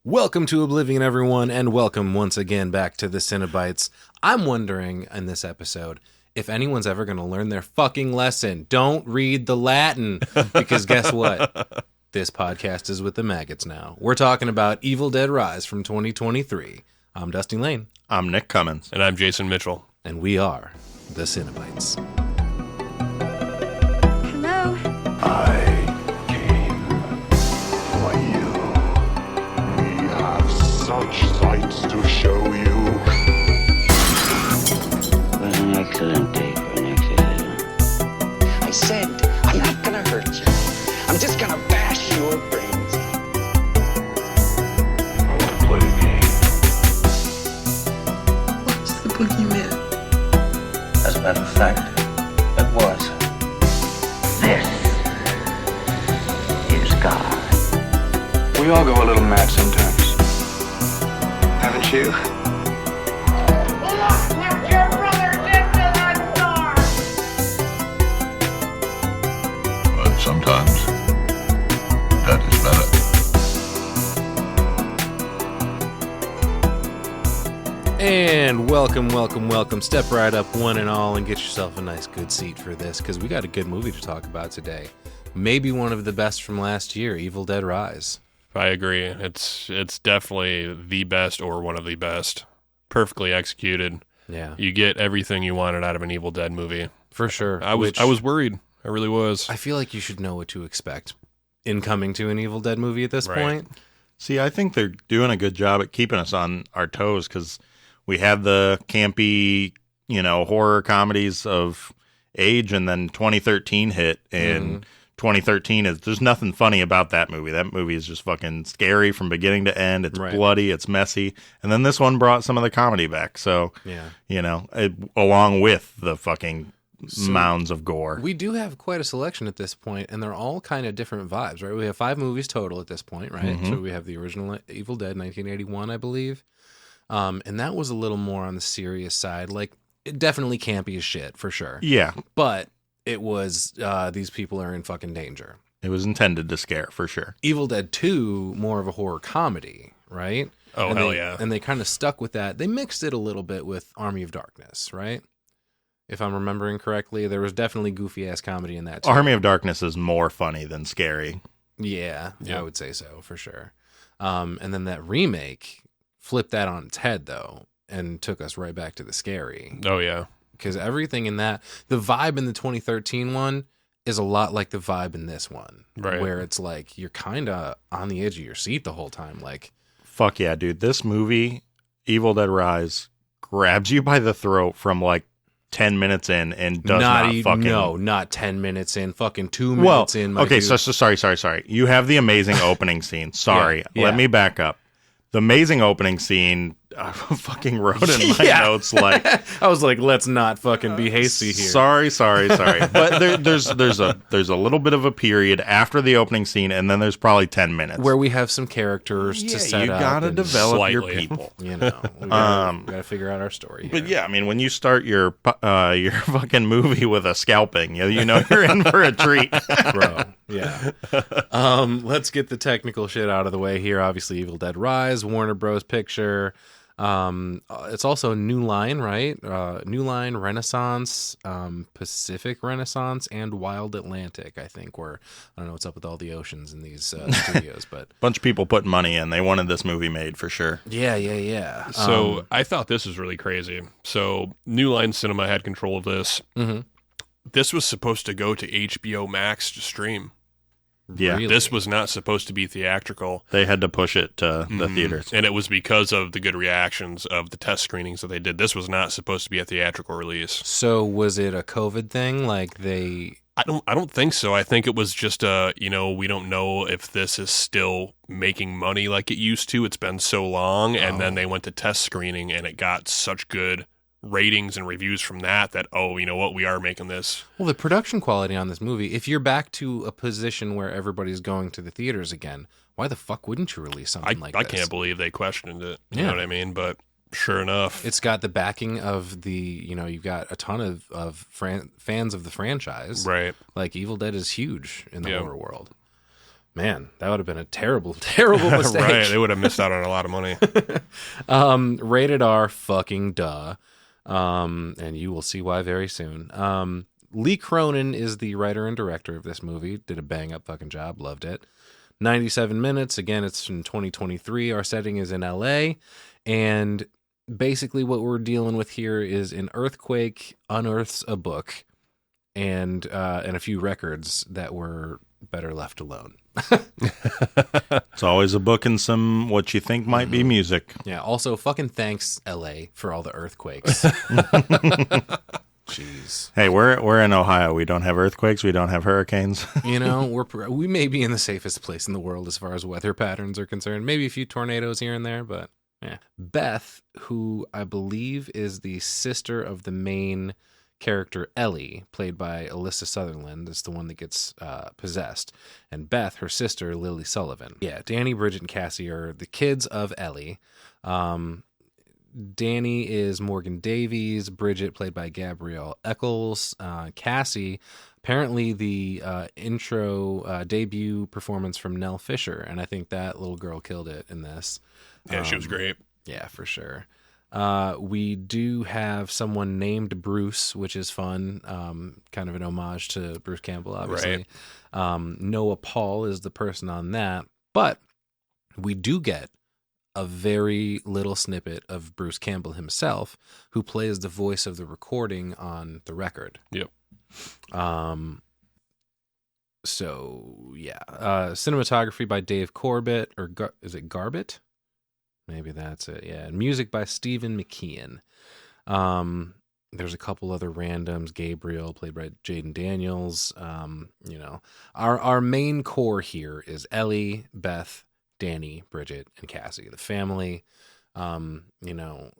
Welcome to Oblivion, everyone, and welcome once again back to the Cinebytes. I'm wondering in this episode if anyone's ever going to learn their fucking lesson. Don't read the Latin, because guess what? This podcast is with the maggots now. We're talking about Evil Dead Rise from 2023. I'm Dusty Lane. I'm Nick Cummins. And I'm Jason Mitchell. And we are the Cinebytes. Hello? I came for you. We have such sights to show you. It was an excellent day for an exorcism. I said, I'm not gonna hurt you. I'm just gonna bash your brains in. I want to play a game. What's the boogeyman? As a matter of fact, it was. This is God. We all go a little mad sometimes. Haven't you? But sometimes that is better. And welcome. Step right up, one and all, and get yourself a nice good seat for this, because we got a good movie to talk about today. Maybe one of the best from last year, Evil Dead Rise. I agree. It's definitely the best or one of the best. Perfectly executed. Yeah. You get everything you wanted out of an Evil Dead movie. For sure. I was worried. I really was. I feel like you should know what to expect in coming to an Evil Dead movie at this point. See, I think they're doing a good job at keeping us on our toes, because we had the campy, horror comedies of age, and then 2013 hit, and 2013 there's nothing funny about that movie. That movie is just fucking scary from beginning to end. It's bloody, it's messy, and then this one brought some of the comedy back. So, along with the fucking mounds of gore. We do have quite a selection at this point, and they're all kind of different vibes, right? We have 5 movies total at this point, right? So we have the original Evil Dead, 1981, I believe. And that was a little more on the serious side. Like, it definitely campy as shit, for sure. Yeah. But it was, these people are in fucking danger. It was intended to scare, for sure. Evil Dead 2, more of a horror comedy, right? Oh, and hell they, yeah. And they kind of stuck with that. They mixed it a little bit with Army of Darkness, right? If I'm remembering correctly, there was definitely goofy-ass comedy in that, too. Army of Darkness is more funny than scary. Yeah, I would say so, for sure. And then that remake flipped that on its head, though, and took us right back to the scary. Oh, yeah. Because everything in that, the vibe in the 2013 one is a lot like the vibe in this one. Right. Where it's like, you're kind of on the edge of your seat the whole time. Like, fuck yeah, dude. This movie, Evil Dead Rise, grabs you by the throat from like 10 minutes in and does not fucking... No, not 10 minutes in. Fucking 2 minutes in. My okay, dude. so sorry. You have the amazing opening scene. Sorry. Yeah. Let me back up. The amazing opening scene, I fucking wrote in my notes like... I was like, let's not fucking be hasty here. Sorry. But there's a little bit of a period after the opening scene, and then there's probably 10 minutes. Where we have some characters to set you up. gotta develop your slightly. people. We gotta figure out our story here. But yeah, I mean, when you start your fucking movie with a scalping, you know you're in for a treat. Bro, yeah. Let's get the technical shit out of the way here. Obviously, Evil Dead Rise, Warner Bros. Picture. It's also New Line, right? New Line, Renaissance, Pacific Renaissance, and Wild Atlantic, I think. I don't know what's up with all the oceans in these studios, but... Bunch of people putting money in. They wanted this movie made for sure. Yeah. So I thought this was really crazy. So New Line Cinema had control of this. Mm-hmm. This was supposed to go to HBO Max to stream. Yeah. Really? This was not supposed to be theatrical. They had to push it to the theaters. And it was because of the good reactions of the test screenings that they did. This was not supposed to be a theatrical release. So was it a COVID thing? Like they... I don't think so. I think it was just we don't know if this is still making money like it used to. It's been so long. And then they went to test screening and it got such good ratings and reviews from that, you know what, we are making this. Well, the production quality on this movie, if you're back to a position where everybody's going to the theaters again, why the fuck wouldn't you release something like this? I can't believe they questioned it. You Yeah. know what I mean? But sure enough. It's got the backing of the, you've got a ton of fans of the franchise. Right. Like Evil Dead is huge in the horror world. Man, that would have been a terrible, terrible mistake. Right, they would have missed out on a lot of money. Rated R, fucking duh. And you will see why very soon. Lee Cronin is the writer and director of this movie. Did a bang up fucking job. Loved it. 97 minutes. Again, it's from 2023. Our setting is in LA. And basically what we're dealing with here is an earthquake unearths a book and a few records that were better left alone. It's always a book and some what you think might be music. Yeah. Also, fucking thanks, LA, for all the earthquakes. Jeez. Hey, we're in Ohio. We don't have earthquakes. We don't have hurricanes. You know, we may be in the safest place in the world as far as weather patterns are concerned. Maybe a few tornadoes here and there, but yeah. Beth, who I believe is the sister of the main character Ellie, played by Alyssa Sutherland, is the one that gets possessed. And Beth, her sister, Lily Sullivan. Yeah, Danny, Bridget, and Cassie are the kids of Ellie. Danny is Morgan Davies. Bridget, played by Gabrielle Eccles. Cassie, apparently the intro debut performance from Nell Fisher, and I think that little girl killed it in this. Yeah, she was great. Yeah, for sure. We do have someone named Bruce, which is fun. Kind of an homage to Bruce Campbell, obviously. Right. Noah Paul is the person on that. But we do get a very little snippet of Bruce Campbell himself, who plays the voice of the recording on the record. Yep. So, yeah. Cinematography by Dave Corbett, or is it Garbett? Maybe that's it, yeah. And music by Stephen McKeon. There's a couple other randoms. Gabriel, played by Jaden Daniels. You know, our main core here is Ellie, Beth, Danny, Bridget, and Cassie. The family, you know,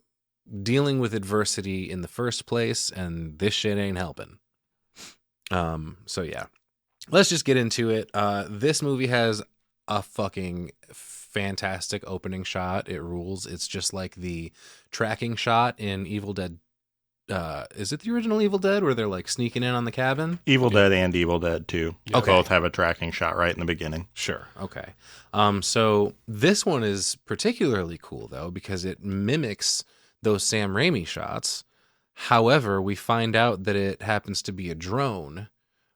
dealing with adversity in the first place, and this shit ain't helping. So yeah. Let's just get into it. This movie has a fucking fantastic opening shot. It rules. It's just like the tracking shot in Evil Dead. Is it the original Evil Dead where they're like sneaking in on the cabin? Evil Dead and Evil Dead 2. Okay. Both have a tracking shot right in the beginning. Sure. Okay. So this one is particularly cool though, because it mimics those Sam Raimi shots. However, we find out that it happens to be a drone,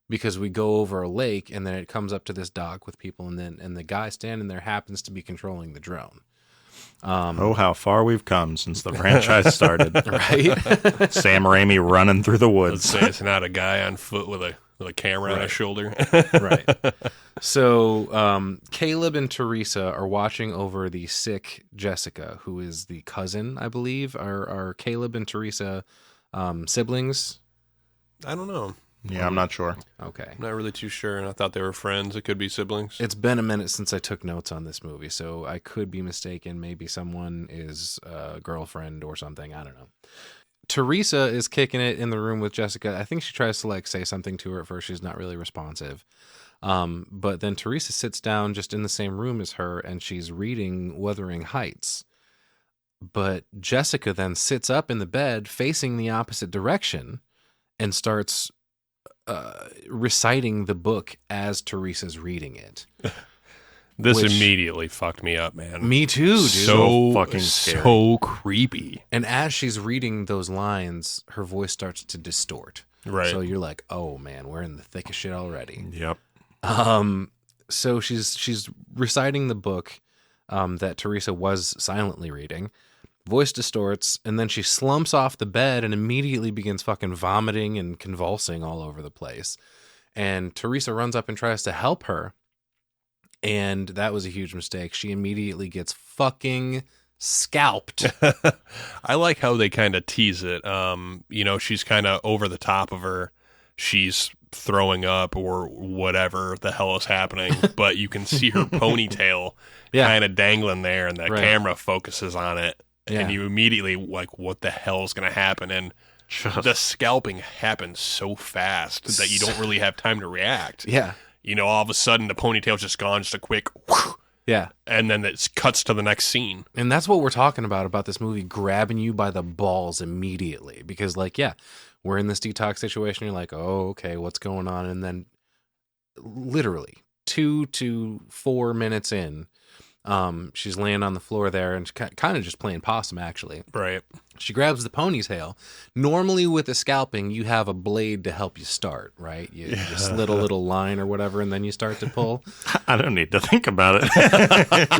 because we go over a lake and then it comes up to this dock with people, and the guy standing there happens to be controlling the drone. Oh, how far we've come since the franchise started. Right? Sam Raimi running through the Let's woods. say it's not a guy on foot with a camera on his shoulder. Right. So Caleb and Teresa are watching over the sick Jessica, who is the cousin, I believe. Are Caleb and Teresa siblings? I don't know. Yeah, I'm not sure. Okay. I'm not really too sure, and I thought they were friends. It could be siblings. It's been a minute since I took notes on this movie, so I could be mistaken. Maybe someone is a girlfriend or something. I don't know. Teresa is kicking it in the room with Jessica. I think she tries to like say something to her at first. She's not really responsive. But then Teresa sits down just in the same room as her, and she's reading Wuthering Heights. But Jessica then sits up in the bed facing the opposite direction and starts reciting the book as Teresa's reading it. This Which- immediately fucked me up, man. Me too, dude. So fucking scary. so creepy. And as she's reading those lines, her voice starts to distort. Right. So you're like, oh man, we're in the thick of shit already. Yep. So she's reciting the book that Teresa was silently reading. Voice distorts, and then she slumps off the bed and immediately begins fucking vomiting and convulsing all over the place. And Teresa runs up and tries to help her. And that was a huge mistake. She immediately gets fucking scalped. I like how they kind of tease it. You know, she's kind of over the top of her. She's throwing up or whatever the hell is happening, but you can see her ponytail kind of dangling there, and the camera focuses on it. Yeah. And you immediately like, what the hell is going to happen? And the scalping happens so fast that you don't really have time to react. Yeah. You know, all of a sudden the ponytail's just gone, just a quick whoosh, Yeah. and then it cuts to the next scene. And that's what we're talking about this movie grabbing you by the balls immediately. Because, like, yeah, we're in this detox situation. You're like, oh, okay, what's going on? And then literally 2 to 4 minutes in. She's laying on the floor there and kind of just playing possum, actually. Right. She grabs the ponytail. Normally with a scalping, you have a blade to help you start, right? You just slit a little line or whatever, and then you start to pull. I don't need to think about it.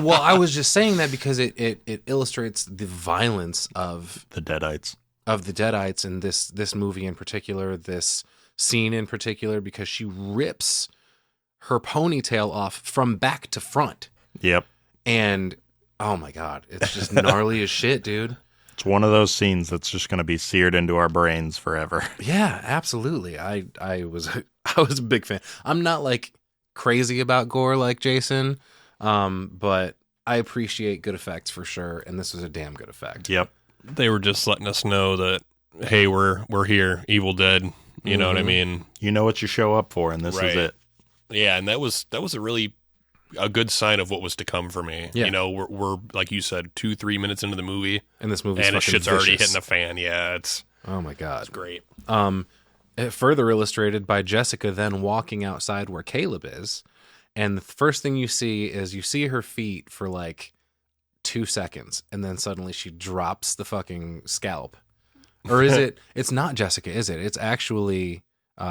Well, I was just saying that because it illustrates the violence of The Deadites. In this movie in particular, this scene in particular, because she rips her ponytail off from back to front. Yep. And oh my God, it's just gnarly as shit, dude. It's one of those scenes that's just going to be seared into our brains forever. Yeah, absolutely. I was a big fan. I'm not like crazy about gore like Jason, but I appreciate good effects for sure, and this was a damn good effect. Yep. They were just letting us know that, hey, we're here, Evil Dead. You know what I mean? You know what you show up for, and this is it. Yeah, and that was a good sign of what was to come for me. Yeah. You know, we're like you said, 2-3 minutes into the movie, And this movie's and the fucking shit's already vicious. hitting the fan. Yeah, it's Oh my God. great. Further illustrated by Jessica then walking outside where Caleb is, and the first thing you see her feet for like 2 seconds, and then suddenly she drops the fucking scalp. Or is it? It's not Jessica, is it? It's actually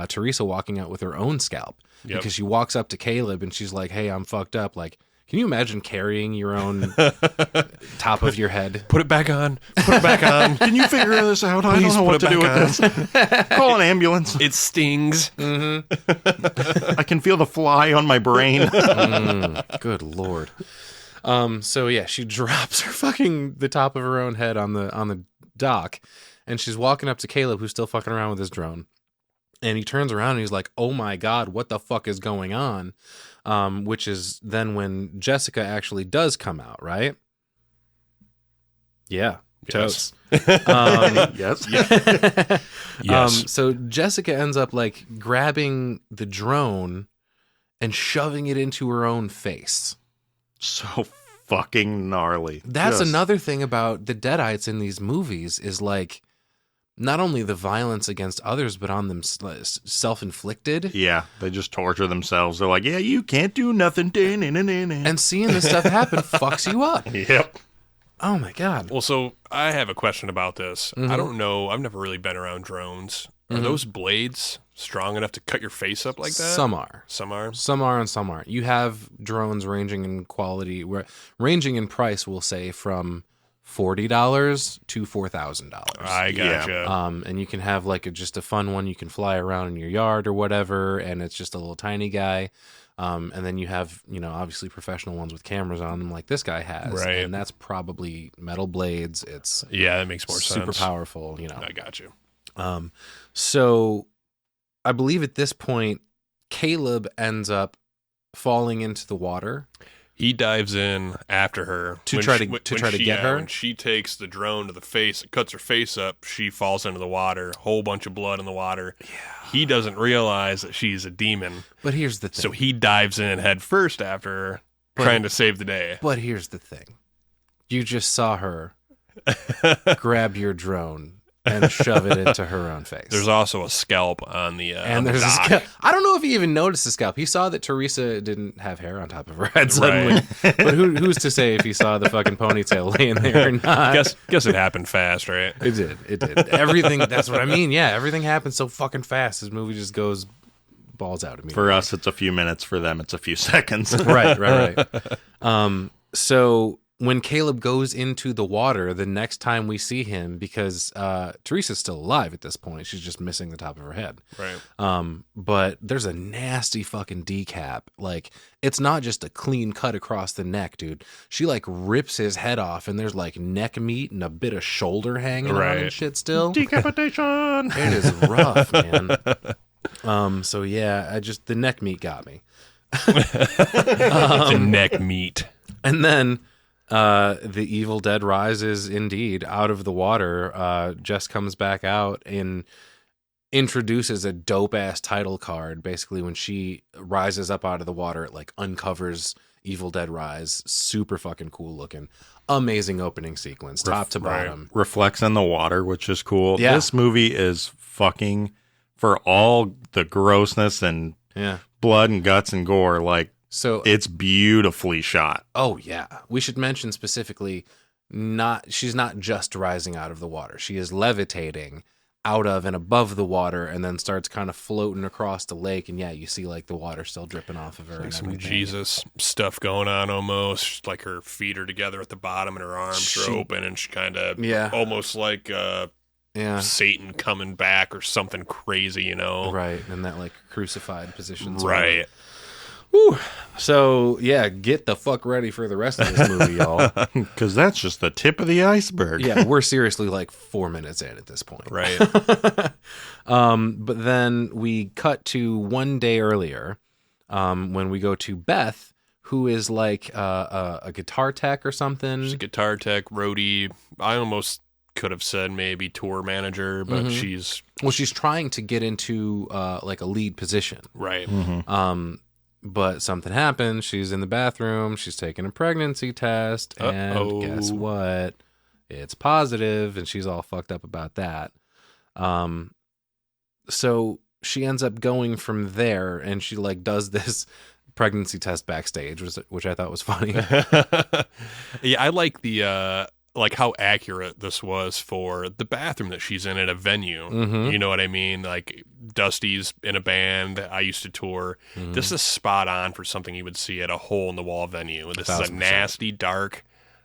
Teresa walking out with her own scalp. Yep. Because she walks up to Caleb and she's like, "Hey, I'm fucked up." Like, can you imagine carrying your own top of your head? Put it back on. Put it back on. Can you figure this out? I Please don't know what put to it do with back this. Call an ambulance. It stings. I can feel the fly on my brain. Good Lord. So yeah, she drops the top of her own head on the dock, and she's walking up to Caleb, who's still fucking around with his drone. And he turns around and he's like, "Oh my God, what the fuck is going on?" Which is then when Jessica actually does come out, right? Yeah. Yes. Totes. Yes. Yes. So Jessica ends up like grabbing the drone and shoving it into her own face. So fucking gnarly. That's Just- another thing about the Deadites in these movies is like not only the violence against others, but on them self-inflicted. Yeah, they just torture themselves. They're like, yeah, you can't do nothing. And seeing this stuff happen fucks you up. Yep. Oh my God. Well, so I have a question about this. Mm-hmm. I don't know. I've never really been around drones. Are those blades strong enough to cut your face up like that? Some are. Some are. Some are and some aren't. You have drones ranging in quality, ranging in price, we'll say, from $40 to $4,000. I gotcha. And you can have like just a fun one you can fly around in your yard or whatever, and it's just a little tiny guy. And then you have, obviously professional ones with cameras on them like this guy has. Right. And that's probably metal blades. It's Yeah, that makes more super sense. powerful, I got you. So I believe at this point, Caleb ends up falling into the water. He dives in after her To When try she- to- when to try to she- get her? When she takes the drone to the face, it cuts her face up. She falls into the water. Whole bunch of blood in the water. Yeah. He doesn't realize that she's a demon, But here's the thing. so he dives in head first after her, trying to save the day. But here's the thing. You just saw her grab your drone and shove it into her own face. There's also a scalp on the and on there's the a dock. scalp. I don't know if he even noticed the scalp. He saw that Teresa didn't have hair on top of her head suddenly. But who's to say if he saw the fucking ponytail laying there or not? Guess it happened fast, right? It did. It did. Everything. That's what I mean. Yeah, everything happens so fucking fast. This movie just goes balls out immediately. For us, it's a few minutes. For them, it's a few seconds. Right. So when Caleb goes into the water, the next time we see him, because Teresa's still alive at this point, she's just missing the top of her head. Right. But there's a nasty fucking decap. Like, it's not just a clean cut across the neck, dude. She like rips his head off, and there's like neck meat and a bit of shoulder hanging on and shit still. Decapitation. It is rough, man. So yeah, the neck meat got me. The neck meat. And then the Evil Dead rises indeed out of the water. Jess comes back out and introduces a dope ass title card. Basically, when she rises up out of the water, it like uncovers Evil Dead Rise. Super fucking cool looking. Amazing opening sequence, top to bottom. Reflects in the water, which is cool. Yeah. This movie is fucking, for all the grossness and Yeah. blood and guts and gore, like, So It's beautifully shot. oh yeah, we should mention specifically, she's not just rising out of the water. She is levitating out of and above the water, and then starts kind of floating across the lake. And yeah, you see like the water still dripping off of her. Like and some everything. Jesus stuff going on almost. Like her feet are together at the bottom and her arms are open, and she kind of almost like Satan coming back or something crazy, you know? Right, in that like crucified position. Right. Whew. So yeah, get the fuck ready for the rest of this movie, y'all. Because that's just the tip of the iceberg. Yeah, we're seriously like 4 minutes in at this point. Right. But then we cut to one day earlier, when we go to Beth, who is like a guitar tech or something. She's a guitar tech, roadie. I almost could have said maybe tour manager, but she's trying to get into like a lead position. right. But something happens. She's in the bathroom. She's taking a pregnancy test. And guess what? It's positive, and she's all fucked up about that. So she ends up going from there, and she like does this pregnancy test backstage, which I thought was funny. Yeah, I like the like how accurate this was for the bathroom that she's in at a venue. You know what I mean? Like Dusty's in a band I used to tour. This is spot on for something you would see at a hole in the wall venue. This is a 1,000%. nasty, dark.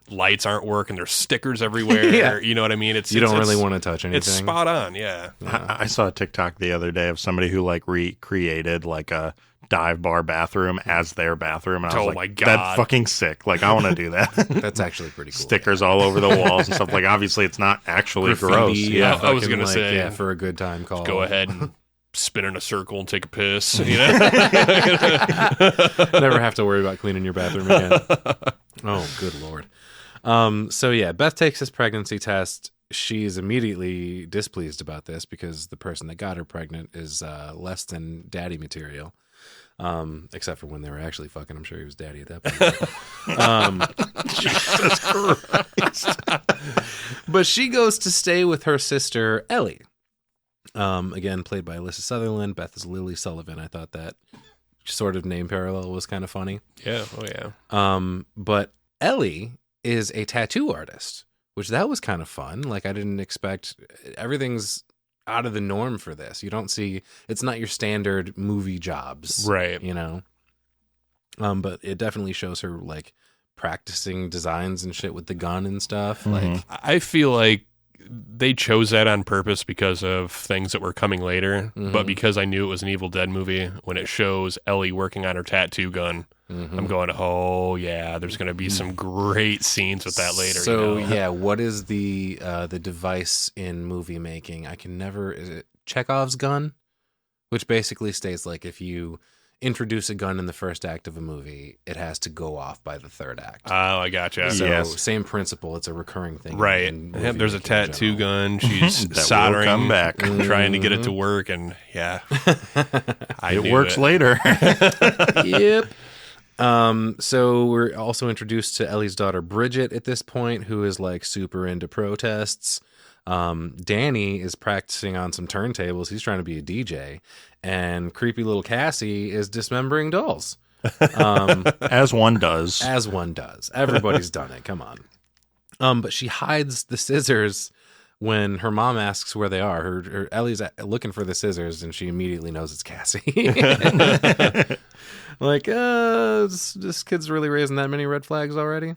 Lights aren't working. There's stickers everywhere. Yeah. You know what I mean? You don't really want to touch anything. It's spot on. Yeah. I saw a TikTok the other day of somebody who like recreated like a dive bar bathroom as their bathroom. And I was like, my God. that's fucking sick. Like, I want to do that. That's actually pretty cool. Stickers all over the walls and stuff. Like, obviously, it's not actually gross. Yeah, I was fucking, gonna say, yeah, for a good time call. Go ahead and spin in a circle and take a piss. You know? Never have to worry about cleaning your bathroom again. Oh, good Lord. So yeah, Beth takes this pregnancy test. She's immediately displeased about this because the person that got her pregnant is less than daddy material. Except for when they were actually fucking. I'm sure he was daddy at that point. Jesus Christ. But she goes to stay with her sister, Ellie. Again, played by Alyssa Sutherland. Beth is Lily Sullivan. I thought that sort of name parallel was kind of funny. Yeah. Oh, yeah. But Ellie is a tattoo artist, which that was kind of fun. Like, I didn't expect everything's out of the norm for this. You don't see, it's not your standard movie jobs, Right. You know? But it definitely shows her like practicing designs and shit with the gun and stuff. Like, I feel like they chose that on purpose because of things that were coming later, but because I knew it was an Evil Dead movie, when it shows Ellie working on her tattoo gun, I'm going, oh yeah, there's going to be some great scenes with that later. So you know? yeah, what is the device in movie making? I can never. Is it Chekhov's gun? Which basically states like if you introduce a gun in the first act of a movie, it has to go off by the third act. Oh, I gotcha. So Yes. same principle. It's a recurring thing. Right. in movie Yep, there's a making in tattoo general. gun. She's That will soldering, come back. trying to get it to work, and yeah, It works later. Yep. So we're also introduced to Ellie's daughter Bridget at this point, who is like super into protests. Danny is practicing on some turntables. He's trying to be a DJ, and creepy little Cassie is dismembering dolls. As one does. As one does. Everybody's done it. Come on. But she hides the scissors when her mom asks where they are. Her Ellie's looking for the scissors, and she immediately knows it's Cassie. Like, this kid's really raising that many red flags already.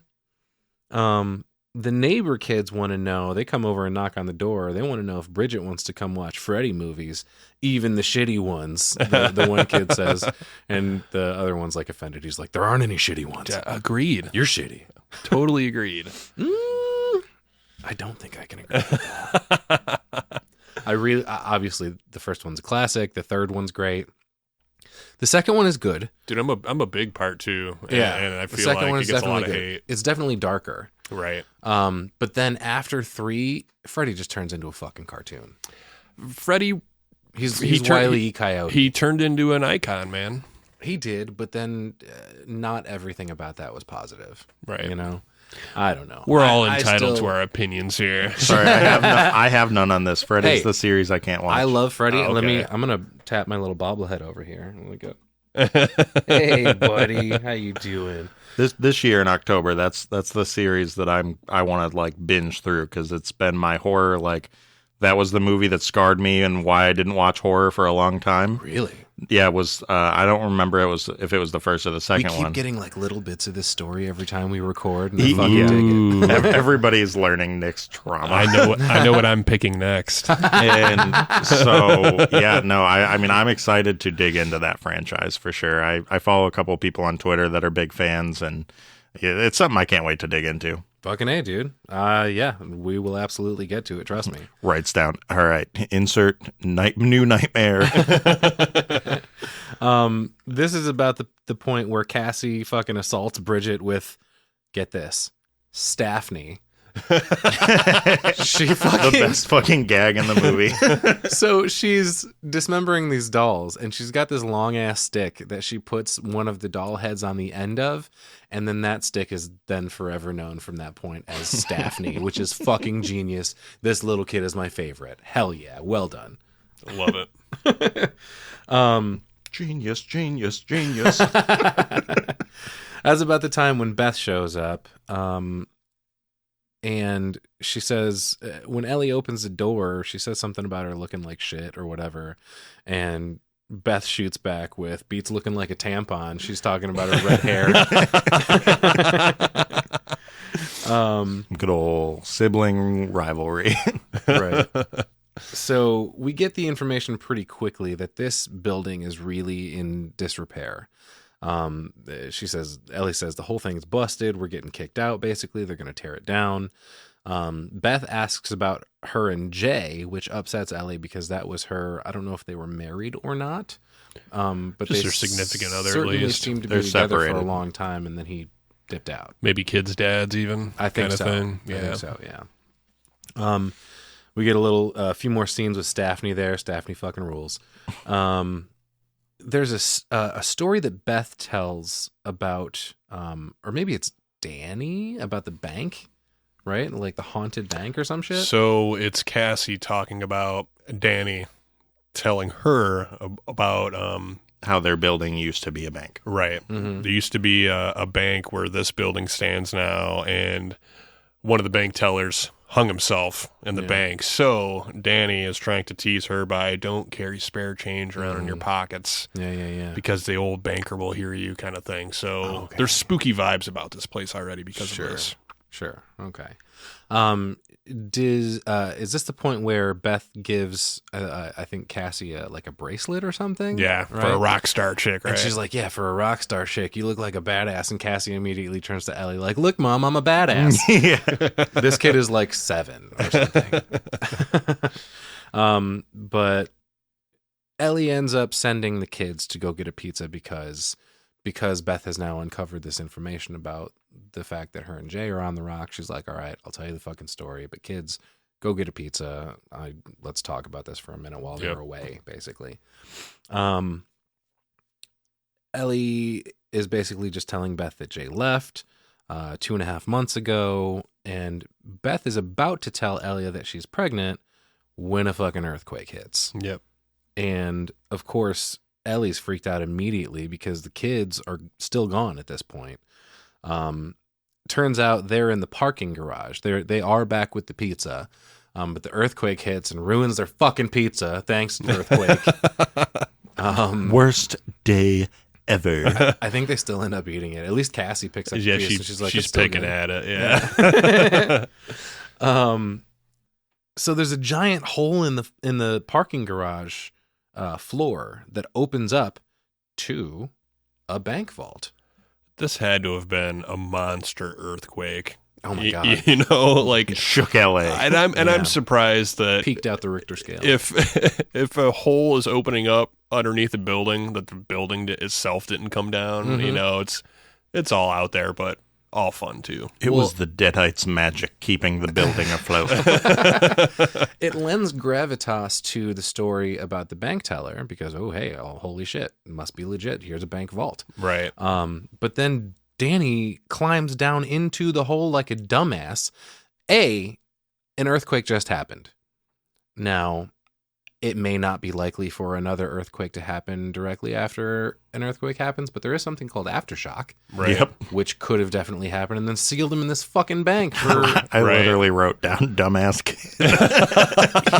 The neighbor kids want to know. They come over and knock on the door. They want to know if Bridget wants to come watch Freddy movies, even the shitty ones. The one kid says, and the other one's like offended. He's like, "There aren't any shitty ones." Agreed. You're shitty. Totally agreed. I don't think I can agree with that. I really, obviously, the first one's a classic. The third one's great. The second one is good. Dude, I'm a big part two. And, Yeah, and I the feel second like one it is gets a lot definitely of good. hate. It's definitely darker. Right. But then after 3, Freddy just turns into a fucking cartoon. Freddy, He's turned- Wile E. Coyote. he turned into an icon, man. He did, but then not everything about that was positive. Right. You know? I don't know. We're all I entitled still- to our opinions here. Sorry, I have none on this. Freddy's Hey, the series I can't watch. I love Freddy. Oh, I'm okay. gonna tap my little bobblehead over here. Let me go. Hey, buddy, how you doing? This year in October, that's the series that I want to like binge through because it's been my horror. Like that was the movie that scarred me and why I didn't watch horror for a long time. Really? Yeah, it was. I don't remember if it was the first or the second We keep one. getting like little bits of this story every time we record, and I fucking dig it. Everybody's learning Nick's trauma. I know what I'm picking next. And so, yeah, no, I mean, I'm excited to dig into that franchise for sure. I follow a couple of people on Twitter that are big fans, and it's something I can't wait to dig into. Fucking A, dude. Yeah, we will absolutely get to it. Trust me. Writes down. All right, insert new nightmare. This is about the point where Cassie fucking assaults Bridget with, get this, Staffney. She The fucking best fucking gag in the movie. So she's dismembering these dolls, and she's got this long ass stick that she puts one of the doll heads on the end of, and then that stick is then forever known from that point as Staffney, which is fucking genius. This little kid is my favorite. Hell yeah, well done. Love it. Genius. That's about the time when Beth shows up. And she says, when Ellie opens the door, she says something about her looking like shit or whatever. And Beth shoots back with, Beats looking like a tampon. She's talking about her red hair. Good old sibling rivalry. Right. So we get the information pretty quickly that this building is really in disrepair. Ellie says the whole thing's busted. We're getting kicked out. Basically, they're going to tear it down. Beth asks about her and Jay, which upsets Ellie because that was her. I don't know if they were married or not. But Just they their significant other, at certainly least. seemed to They're be together for a separated. long time, and then he dipped out. Maybe kids' dads, even. I think kind so. of thing. I Yeah. think so. Yeah. We get a few more scenes with Staffney there. Staffney fucking rules. There's a story that Beth tells about, or maybe it's Danny, about the bank, right? Like the haunted bank or some shit. So it's Cassie talking about Danny telling her about How their building used to be a bank. right. Mhm. There used to be a bank where this building stands now, and one of the bank tellers hung himself in the Yeah. bank. So Danny is trying to tease her by don't carry spare change around in your pockets Yeah. because the old banker will hear you, kind of thing. So Okay. there's spooky vibes about this place already because Sure. of this. Sure. Okay. Is this the point where Beth gives, I think Cassie like a bracelet or something? Yeah, for a rock star chick, right? And she's like, yeah, for a rock star chick, you look like a badass. And Cassie immediately turns to Ellie like, look, Mom, I'm a badass. Yeah. This kid is like 7 or something. But Ellie ends up sending the kids to go get a pizza because Beth has now uncovered this information about the fact that her and Jay are on the rock. She's like, all right, I'll tell you the fucking story, but kids, go get a pizza. Let's talk about this for a minute while they're away, basically. Ellie is basically just telling Beth that Jay left 2.5 months ago, and Beth is about to tell Ellie that she's pregnant when a fucking earthquake hits. Yep. And of course, Ellie's freaked out immediately because the kids are still gone at this point. Turns out they're in the parking garage. They are back with the pizza, but the earthquake hits and ruins their fucking pizza. Thanks, earthquake. Worst day ever. I think they still end up eating it. At least Cassie picks up the Yeah, piece and she's like, she's "It's still picking good." at it. Yeah. So there's a giant hole in the parking garage floor that opens up to a bank vault. This had to have been a monster earthquake. Oh my god! You know, like Shook LA. and I'm surprised that Peaked out the Richter scale. if a hole is opening up underneath a building, that the building itself didn't come down. Mhm. You know, it's all out there, but all fun too. It was the Deadites' magic keeping the building afloat. It lends gravitas to the story about the bank teller because, holy shit, it must be legit. Here's a bank vault. Right. But then Danny climbs down into the hole like a dumbass. An earthquake just happened. Now, it may not be likely for another earthquake to happen directly after an earthquake happens, but there is something called aftershock, Right. Yep. which could have definitely happened and then sealed him in this fucking bank for I Right. literally wrote down dumbass kid.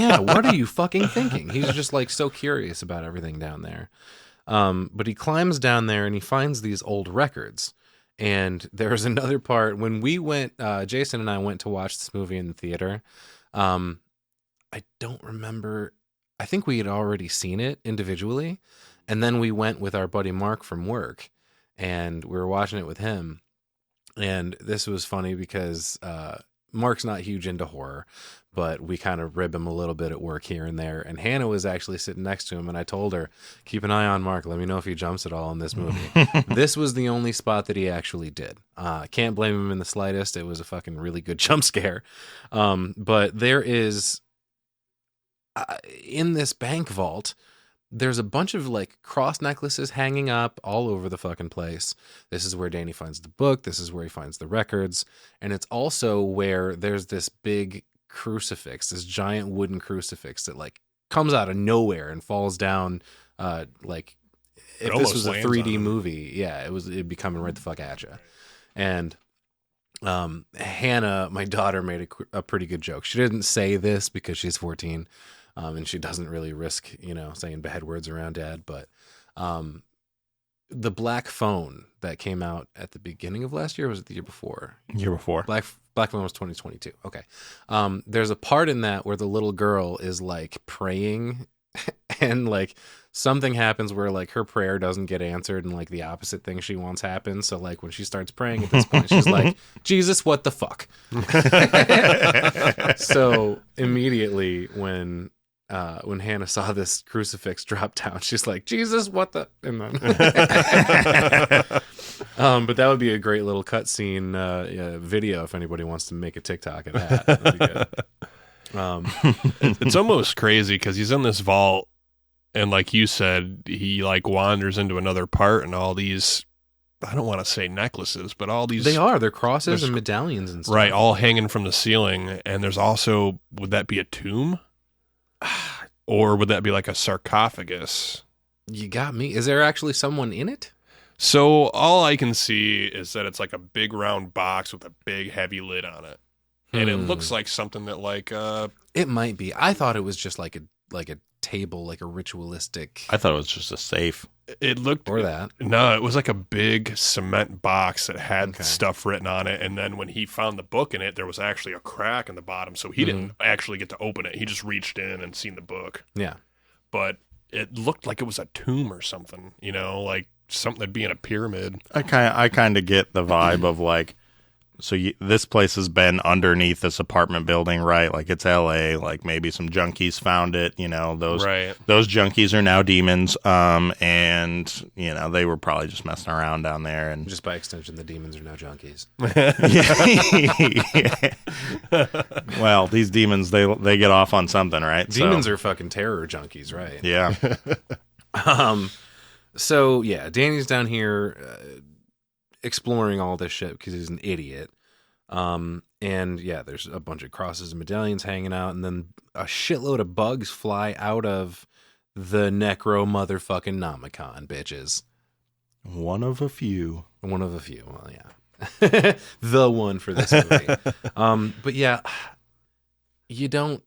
yeah, what are you fucking thinking? He's just like so curious about everything down there. But he climbs down there and he finds these old records. And there's another part when we went, Jason and I went to watch this movie in the theater. I don't remember. I think we had already seen it individually. And then we went with our buddy Mark from work and we were watching it with him. And this was funny because Mark's not huge into horror, but we kind of rib him a little bit at work here and there. And Hannah was actually sitting next to him, and I told her, keep an eye on Mark. Let me know if he jumps at all in this movie. This was the only spot that he actually did. Can't blame him in the slightest. It was a fucking really good jump scare. But there is, in this bank vault, there's a bunch of like cross necklaces hanging up all over the fucking place. This is where Danny finds the book. This is where he finds the records. And it's also where there's this big crucifix, this giant wooden crucifix that like comes out of nowhere and falls down. Like if this was a 3D movie, yeah, it'd be coming right the fuck at you. And Hannah, my daughter, made a pretty good joke. She didn't say this because she's 14. And she doesn't really risk, saying bad words around dad. But the black phone that came out at the beginning of last year, was it the year before? Year before. Black phone was 2022. Okay. There's a part in that where the little girl is like praying and like something happens where like her prayer doesn't get answered and like the opposite thing she wants happens. So like when she starts praying at this point, she's like, Jesus, what the fuck? So immediately when Hannah saw this crucifix drop down, she's like, Jesus, what the? And then, but that would be a great little cutscene video if anybody wants to make a TikTok of that. That'd be good. It's almost crazy because he's in this vault, and like you said, he like wanders into another part, and all these, I don't want to say necklaces, but all these, they're crosses and medallions and stuff. right, all hanging from the ceiling. And there's also, would that be a tomb? Or would that be like a sarcophagus? You got me. Is there actually someone in it? So all I can see is that it's like a big round box with a big heavy lid on it. And it looks like something that like it might be. I thought it was just like a table, like a ritualistic. I thought it was just a safe. it looked or that. No, it was like a big cement box that had stuff written on it, and then when he found the book in it, there was actually a crack in the bottom, so he didn't actually get to open it. He just reached in and seen the book. Yeah. But it looked like it was a tomb or something, you know, like something that'd be in a pyramid. I kind of get the vibe of like, so this place has been underneath this apartment building, right? Like it's LA, like maybe some junkies found it, you know, those junkies are now demons. And you know, they were probably just messing around down there, and just by extension, the demons are now junkies. Well, these demons, they get off on something, right? Demons are fucking terror junkies, right? Yeah. So yeah, Danny's down here exploring all this shit because he's an idiot. And yeah, there's a bunch of crosses and medallions hanging out, and then a shitload of bugs fly out of the Necro motherfucking Nomicon, bitches. One of a few. One of a few. Well, yeah. The one for this movie. But yeah, you don't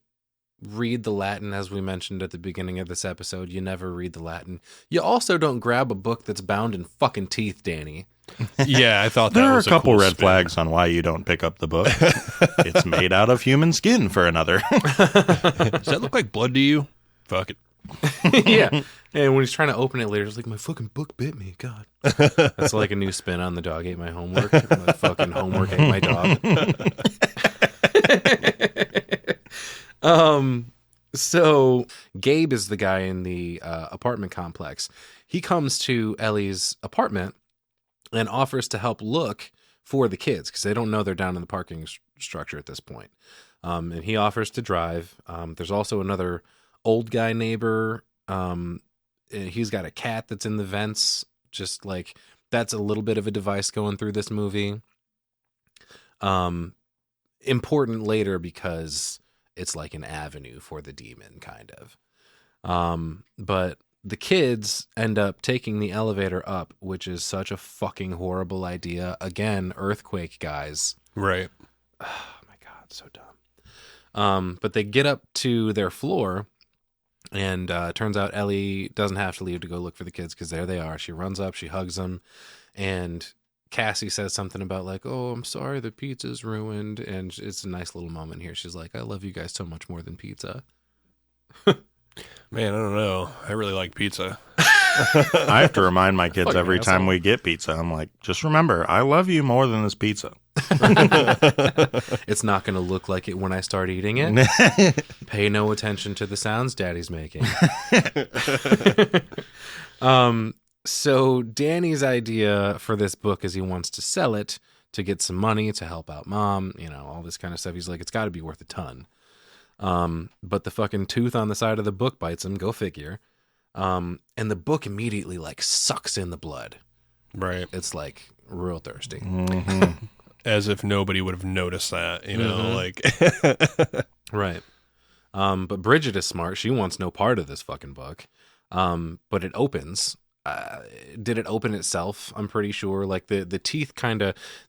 read the Latin, as we mentioned at the beginning of this episode. You never read the Latin. You also don't grab a book that's bound in fucking teeth, Danny. Yeah, I thought there that are was a couple cool red spin. flags on why you don't pick up the book. It's made out of human skin for another. Does that look like blood to you? Fuck it. Yeah. And when he's trying to open it later, it's like, my fucking book bit me. God. That's like a new spin on the dog ate my homework. My fucking homework ate my dog. So Gabe is the guy in the apartment complex. He comes to Ellie's apartment and offers to help look for the kids because they don't know they're down in the parking structure at this point. And he offers to drive. There's also another old guy neighbor. He's got a cat that's in the vents. Just like that's a little bit of a device going through this movie. Important later because it's like an avenue for the demon, kind of. But the kids end up taking the elevator up, which is such a fucking horrible idea. Again, earthquake, guys. Right. Oh my God, so dumb. But they get up to their floor, and turns out Ellie doesn't have to leave to go look for the kids because there they are. She runs up, she hugs them, and Cassie says something about like, "Oh, I'm sorry, the pizza's ruined," and it's a nice little moment here. She's like, "I love you guys so much more than pizza." Man, I don't know. I really like pizza. I have to remind my kids Fucking every time asshole. we get pizza. I'm like, just remember, I love you more than this pizza. It's not going to look like it when I start eating it. Pay no attention to the sounds Daddy's making. So Danny's idea for this book is he wants to sell it to get some money to help out Mom, all this kind of stuff. He's like, it's got to be worth a ton. But the fucking tooth on the side of the book bites him. Go figure. And the book immediately like sucks in the blood. Right. It's like real thirsty. Mm-hmm. As if nobody would have noticed that, like. Right. But Bridget is smart. She wants no part of this fucking book. But it opens. Did it open itself? I'm pretty sure. Like the teeth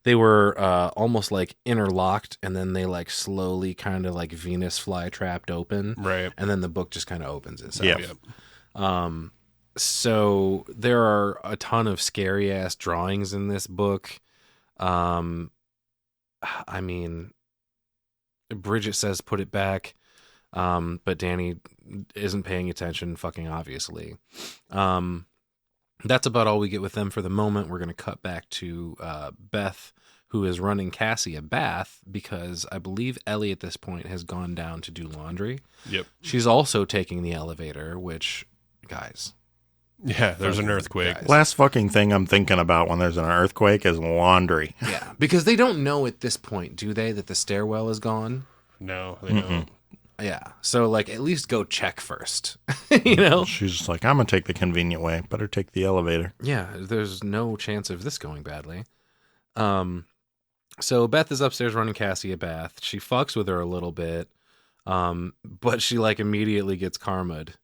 they were almost like interlocked, and then they like slowly kind of like Venus flytrapped open. Right. And then the book just kind of opens itself. Yep. So there are a ton of scary ass drawings in this book. I mean, Bridget says put it back, but Danny isn't paying attention, fucking obviously. That's about all we get with them for the moment. We're going to cut back to Beth, who is running Cassie a bath because I believe Ellie at this point has gone down to do laundry. Yep. She's also taking the elevator, which, guys... Yeah, there's an earthquake. Guys. Last fucking thing I'm thinking about when there's an earthquake is laundry. Yeah, because they don't know at this point, do they, that the stairwell is gone? No, they don't. Yeah, so like at least go check first, She's just like, I'm going to take the convenient way. Better take the elevator. Yeah, there's no chance of this going badly. So Beth is upstairs running Cassie a bath. She fucks with her a little bit, but she like immediately gets karma'd.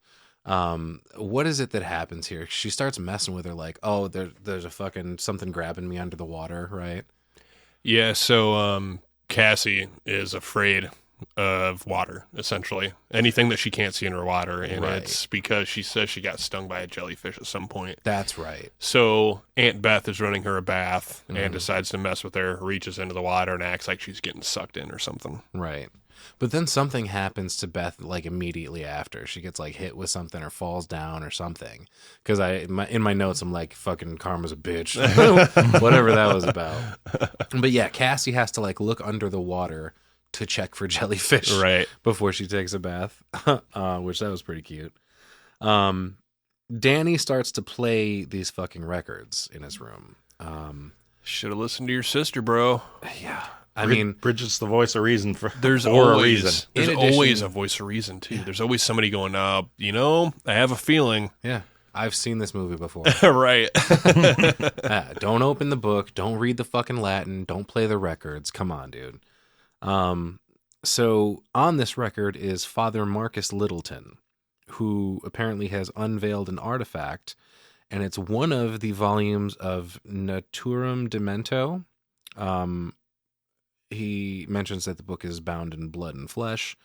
What is it that happens here? She starts messing with her like, oh, there's a fucking something grabbing me under the water, right? Yeah, so Cassie is afraid of water, essentially. Anything that she can't see underwater, and Right. it's because she says she got stung by a jellyfish at some point. That's right. So Aunt Beth is running her a bath and decides to mess with her, reaches into the water and acts like she's getting sucked in or something. Right. But then something happens to Beth like immediately after. She gets like hit with something or falls down or something. Because in my notes, I'm like, fucking karma's a bitch. Whatever that was about. But yeah, Cassie has to like look under the water to check for jellyfish Right. before she takes a bath, which that was pretty cute. Danny starts to play these fucking records in his room. Should have listened to your sister, bro. Yeah. I mean, Bridget's the voice of reason for There's for always a reason. there's In addition- always a voice of reason too. There's always somebody going, I have a feeling. yeah, I've seen this movie before. Right. Don't open the book. Don't read the fucking Latin. Don't play the records. Come on, dude. So on this record is Father Marcus Littleton, who apparently has unveiled an artifact, and it's one of the volumes of Naturam Demento. He mentions that the book is bound in blood and flesh.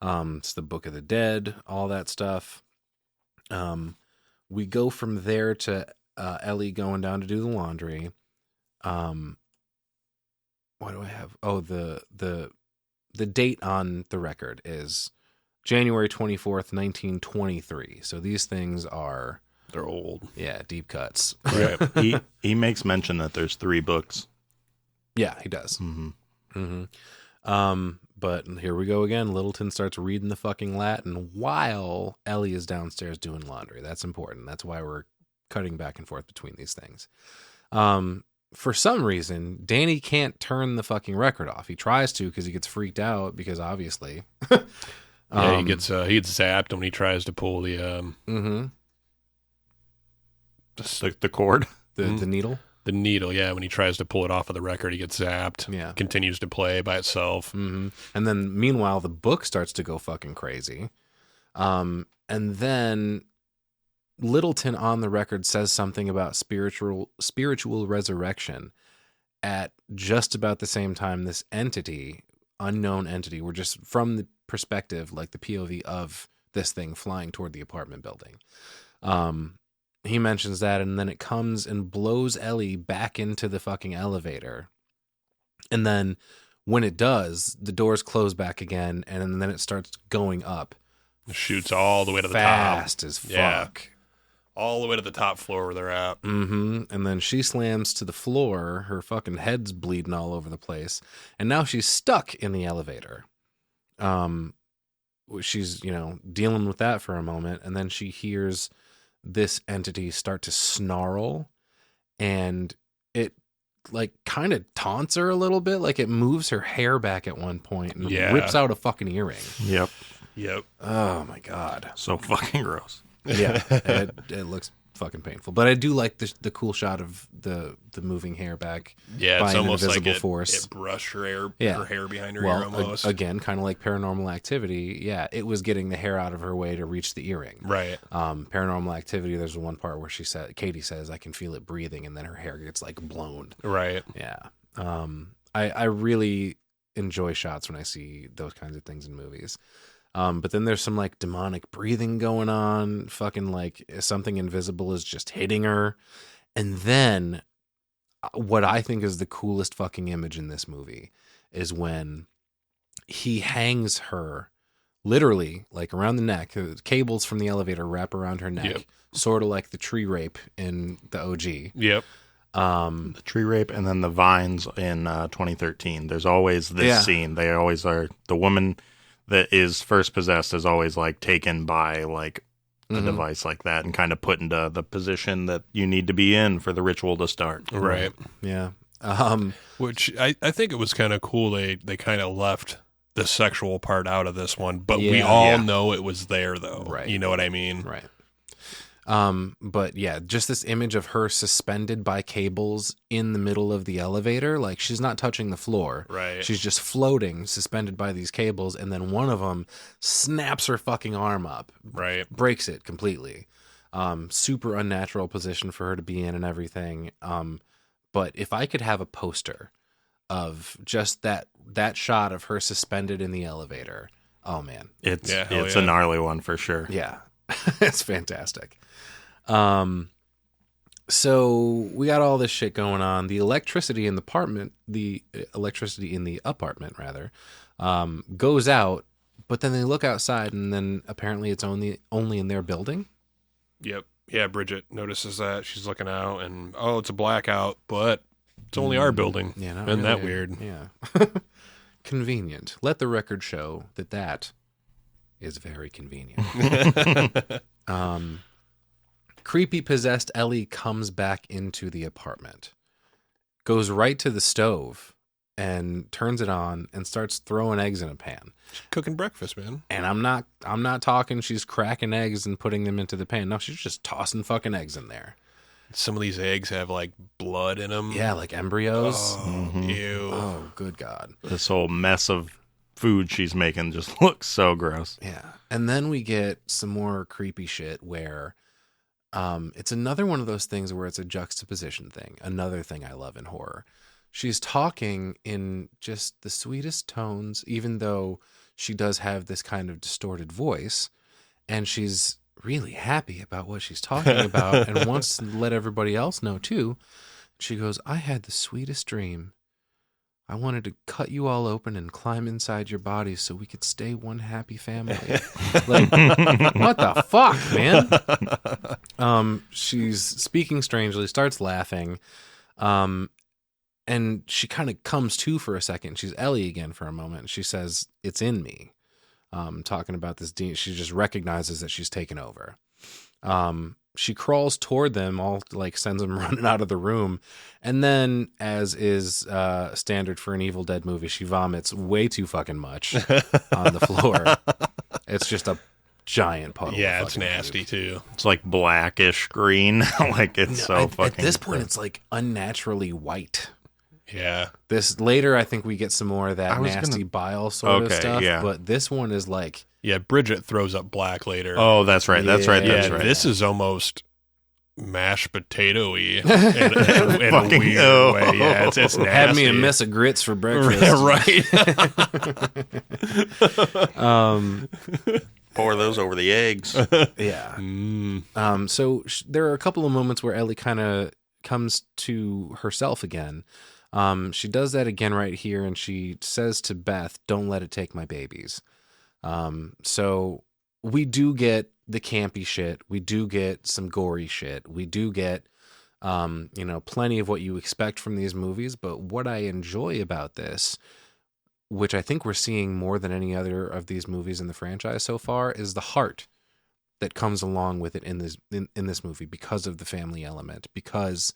It's the Book of the Dead, all that stuff. We go from there to Ellie going down to do the laundry. What do I have? Oh, the date on the record is January 24th, 1923. So these things are, They're old. yeah, deep cuts. Right. he makes mention that there's 3 books. Yeah, he does. Mm-hmm. But here we go again. Littleton starts reading the fucking Latin while Ellie is downstairs doing laundry. That's important. That's why we're cutting back and forth between these things. For some reason, Danny can't turn the fucking record off. He tries to because he gets freaked out because obviously. Yeah, he gets zapped when he tries to pull the The cord. the needle. the needle. Yeah, when he tries to pull it off of the record, he gets zapped. Yeah. Continues to play by itself. And then meanwhile, the book starts to go fucking crazy. And then Littleton on the record says something about spiritual resurrection at just about the same time this unknown entity, we're just from the perspective, like the POV of this thing flying toward the apartment building. He mentions that, and then it comes and blows Ellie back into the fucking elevator. And then when it does, the doors close back again, and then it starts going up. It shoots all the way to the top. Fast as fuck. Yeah. All the way to the top floor where they're at. Mm-hmm. And then she slams to the floor. Her fucking head's bleeding all over the place. And now she's stuck in the elevator. She's, dealing with that for a moment. And then she hears this entity start to snarl. And it, like, kind of taunts her a little bit. Like, it moves her hair back at one point and rips out a fucking earring. Yep. Oh, my God. So fucking gross. Yeah, it looks fucking painful. But I do like the cool shot of the moving hair back. Yeah, by it's an almost invisible like force. It brushed her hair behind her well, ear almost. Again, kind of like Paranormal Activity. Yeah, it was getting the hair out of her way to reach the earring. Right. Paranormal Activity, there's one part where Katie says, I can feel it breathing, and then her hair gets like blown. Right. Yeah. I really enjoy shots when I see those kinds of things in movies. But then there's some like demonic breathing going on. Fucking like something invisible is just hitting her. And then what I think is the coolest fucking image in this movie is when he hangs her literally like around the neck. Cables from the elevator wrap around her neck, sort of like the tree rape in the OG. Yep. The tree rape and then the vines in 2013. There's always this scene. They always are. The woman that is first possessed is always like taken by like a device like that and kind of put into the position that you need to be in for the ritual to start. Right. Yeah. Which I think it was kind of cool. They kind of left the sexual part out of this one, but we all know it was there though. Right. You know what I mean? Right. But yeah, just this image of her suspended by cables in the middle of the elevator. Like she's not touching the floor. Right. She's just floating, suspended by these cables. And then one of them snaps her fucking arm up. Right. Breaks it completely. Super unnatural position for her to be in and everything. But if I could have a poster of just that shot of her suspended in the elevator. Oh man. It's a gnarly one for sure. Yeah. It's fantastic. So we got all this shit going on. The electricity in the apartment, rather, goes out, but then they look outside and then apparently it's only in their building. Yep. Yeah, Bridget notices that. She's looking out and, it's a blackout, but it's only our building. Yeah, Isn't that weird? Yeah. Convenient. Let the record show that is very convenient. Creepy possessed Ellie comes back into the apartment, goes right to the stove and turns it on and starts throwing eggs in a pan. She's cooking breakfast, man. And I'm not talking she's cracking eggs and putting them into the pan. No, she's just tossing fucking eggs in there. Some of these eggs have like blood in them. Yeah, like embryos. Oh, ew. Oh, good God. This whole mess of food she's making just looks so gross. Yeah. And then we get some more creepy shit where it's another one of those things where it's a juxtaposition thing. Another thing I love in horror. She's talking in just the sweetest tones, even though she does have this kind of distorted voice, and she's really happy about what she's talking about and wants to let everybody else know too. She goes, I had the sweetest dream. I wanted to cut you all open and climb inside your bodies so we could stay one happy family. Like, what the fuck, man? She's speaking strangely, starts laughing, and she kind of comes to for a second. She's Ellie again for a moment. She says, it's in me. Talking about this, she just recognizes that she's taken over. She crawls toward them, all like sends them running out of the room. And then, as is standard for an Evil Dead movie, she vomits way too fucking much on the floor. It's just a giant puddle. Yeah, it's nasty too. It's like blackish green. Like it's fucking. At this point, it's like unnaturally white. Yeah. This later, I think we get some more of that nasty bile sort of stuff. Yeah. But this one is like Yeah, Bridget throws up black later. Oh, that's right. That's right. yeah, That's right. this is almost mashed potato-y in a Fucking weird oh. way. Yeah, it's nasty. Had me a mess of grits for breakfast. Right. Pour those over the eggs. Yeah. Mm. So there are a couple of moments where Ellie kind of comes to herself again. She does that again right here, and she says to Beth, "Don't let it take my babies." So we do get the campy shit. We do get some gory shit. We do get, plenty of what you expect from these movies. But what I enjoy about this, which I think we're seeing more than any other of these movies in the franchise so far, is the heart that comes along with it in this movie because of the family element, because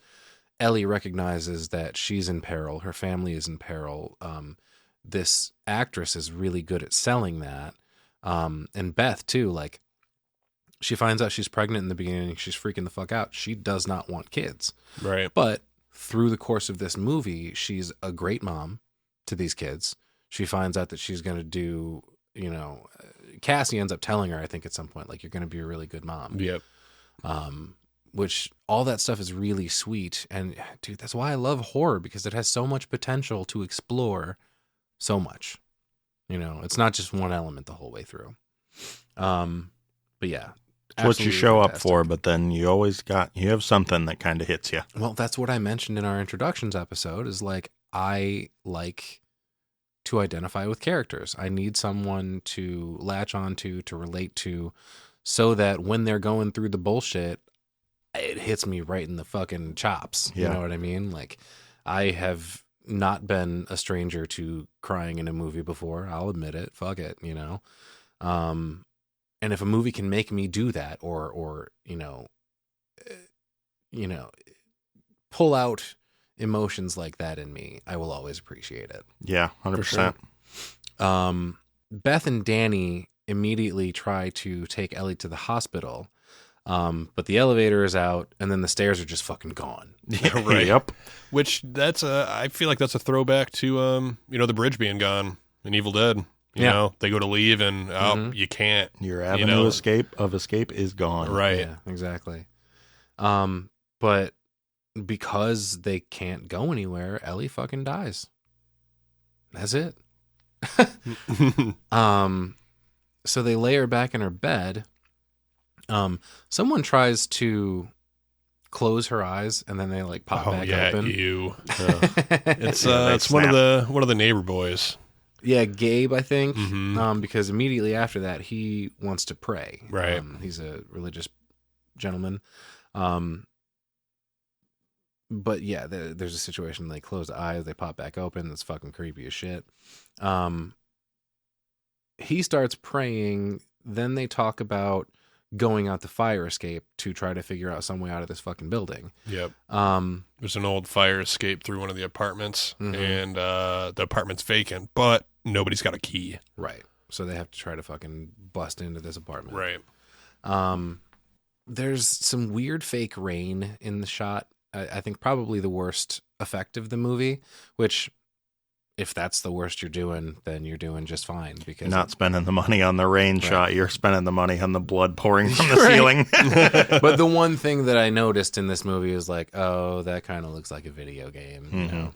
Ellie recognizes that she's in peril, her family is in peril. This actress is really good at selling that. And Beth too, like, she finds out she's pregnant in the beginning, she's freaking the fuck out. She does not want kids. Right. But through the course of this movie, she's a great mom to these kids. She finds out that she's going to do, Cassie ends up telling her, I think at some point, like, you're going to be a really good mom. Yep. Which all that stuff is really sweet. And dude, that's why I love horror, because it has so much potential to explore so much. It's not just one element the whole way through. But yeah. It's what you show fantastic. up for, but then you have something that kind of hits you. Well, that's what I mentioned in our introductions episode, is like, I like to identify with characters. I need someone to latch onto, to relate to, so that when they're going through the bullshit, it hits me right in the fucking chops. Yeah. You know what I mean? Like, I have not been a stranger to crying in a movie before. I'll admit it. Fuck it, and if a movie can make me do that, or pull out emotions like that in me, I will always appreciate it. Yeah, 100%. Beth and Danny immediately try to take Ellie to the hospital, but the elevator is out, and then the stairs are just fucking gone. Right. Yep. Which I feel like that's a throwback to the bridge being gone in Evil Dead. You know, they go to leave and you can't. Your avenue of escape is gone. Right. Yeah, exactly. But because they can't go anywhere, Ellie fucking dies. That's it. So they lay her back in her bed. Someone tries to close her eyes, and then they like pop back open. You. It's one of the neighbor boys. Yeah, Gabe, I think. Mm-hmm. Because immediately after that, he wants to pray. Right. He's a religious gentleman. But yeah, there's a situation. They close the eyes, they pop back open. That's fucking creepy as shit. He starts praying. Then they talk about going out the fire escape to try to figure out some way out of this fucking building. Yep. There's an old fire escape through one of the apartments, and the apartment's vacant, but nobody's got a key. Right. So they have to try to fucking bust into this apartment. Right. There's some weird fake rain in the shot. I think probably the worst effect of the movie, which, if that's the worst you're doing, then you're doing just fine. Because You're not spending the money on the rain shot. You're spending the money on the blood pouring from the ceiling. But the one thing that I noticed in this movie is like, oh, that kind of looks like a video game. You know?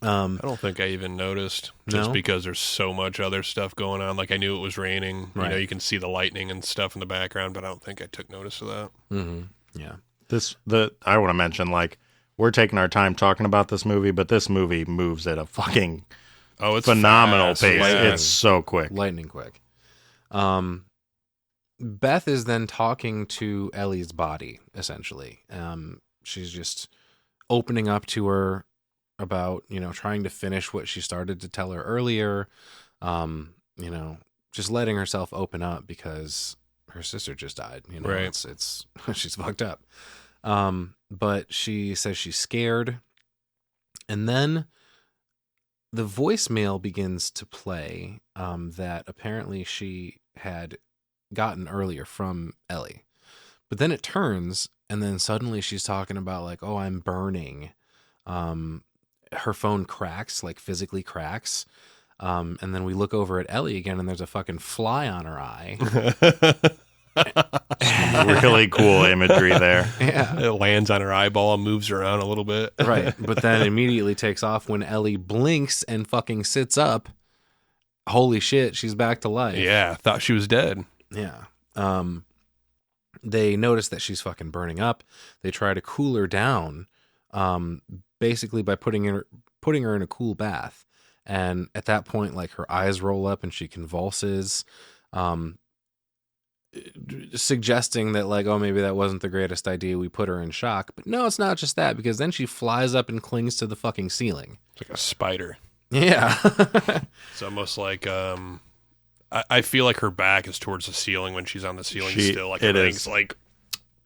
I don't think I even noticed, just because there's so much other stuff going on. Like, I knew it was raining. Right. You can see the lightning and stuff in the background, but I don't think I took notice of that. Yeah. I want to mention, like, we're taking our time talking about this movie, but this movie moves at a fucking it's phenomenal fast. pace. Yeah. It's so quick. Lightning quick. Beth is then talking to Ellie's body, essentially. She's just opening up to her about, trying to finish what she started to tell her earlier. Just letting herself open up because her sister just died. Right. It's she's fucked up. But she says she's scared. And then the voicemail begins to play that apparently she had gotten earlier from Ellie. But then it turns, and then suddenly she's talking about like, oh, I'm burning. Her phone cracks, like physically cracks. And then we look over at Ellie again, and there's a fucking fly on her eye. Really cool imagery there. Yeah. It lands on her eyeball and moves around a little bit. Right. But then immediately takes off when Ellie blinks and fucking sits up. Holy shit, she's back to life. Yeah, thought she was dead. Yeah. They notice that she's fucking burning up. They try to cool her down, basically by putting her in a cool bath. And at that point, like, her eyes roll up and she convulses, suggesting that, like, oh, maybe that wasn't the greatest idea. We put her in shock. But no, it's not just that, because then she flies up and clings to the fucking ceiling. It's like a spider. Yeah. It's almost like I feel like her back is towards the ceiling when she's on the ceiling still. Like her legs like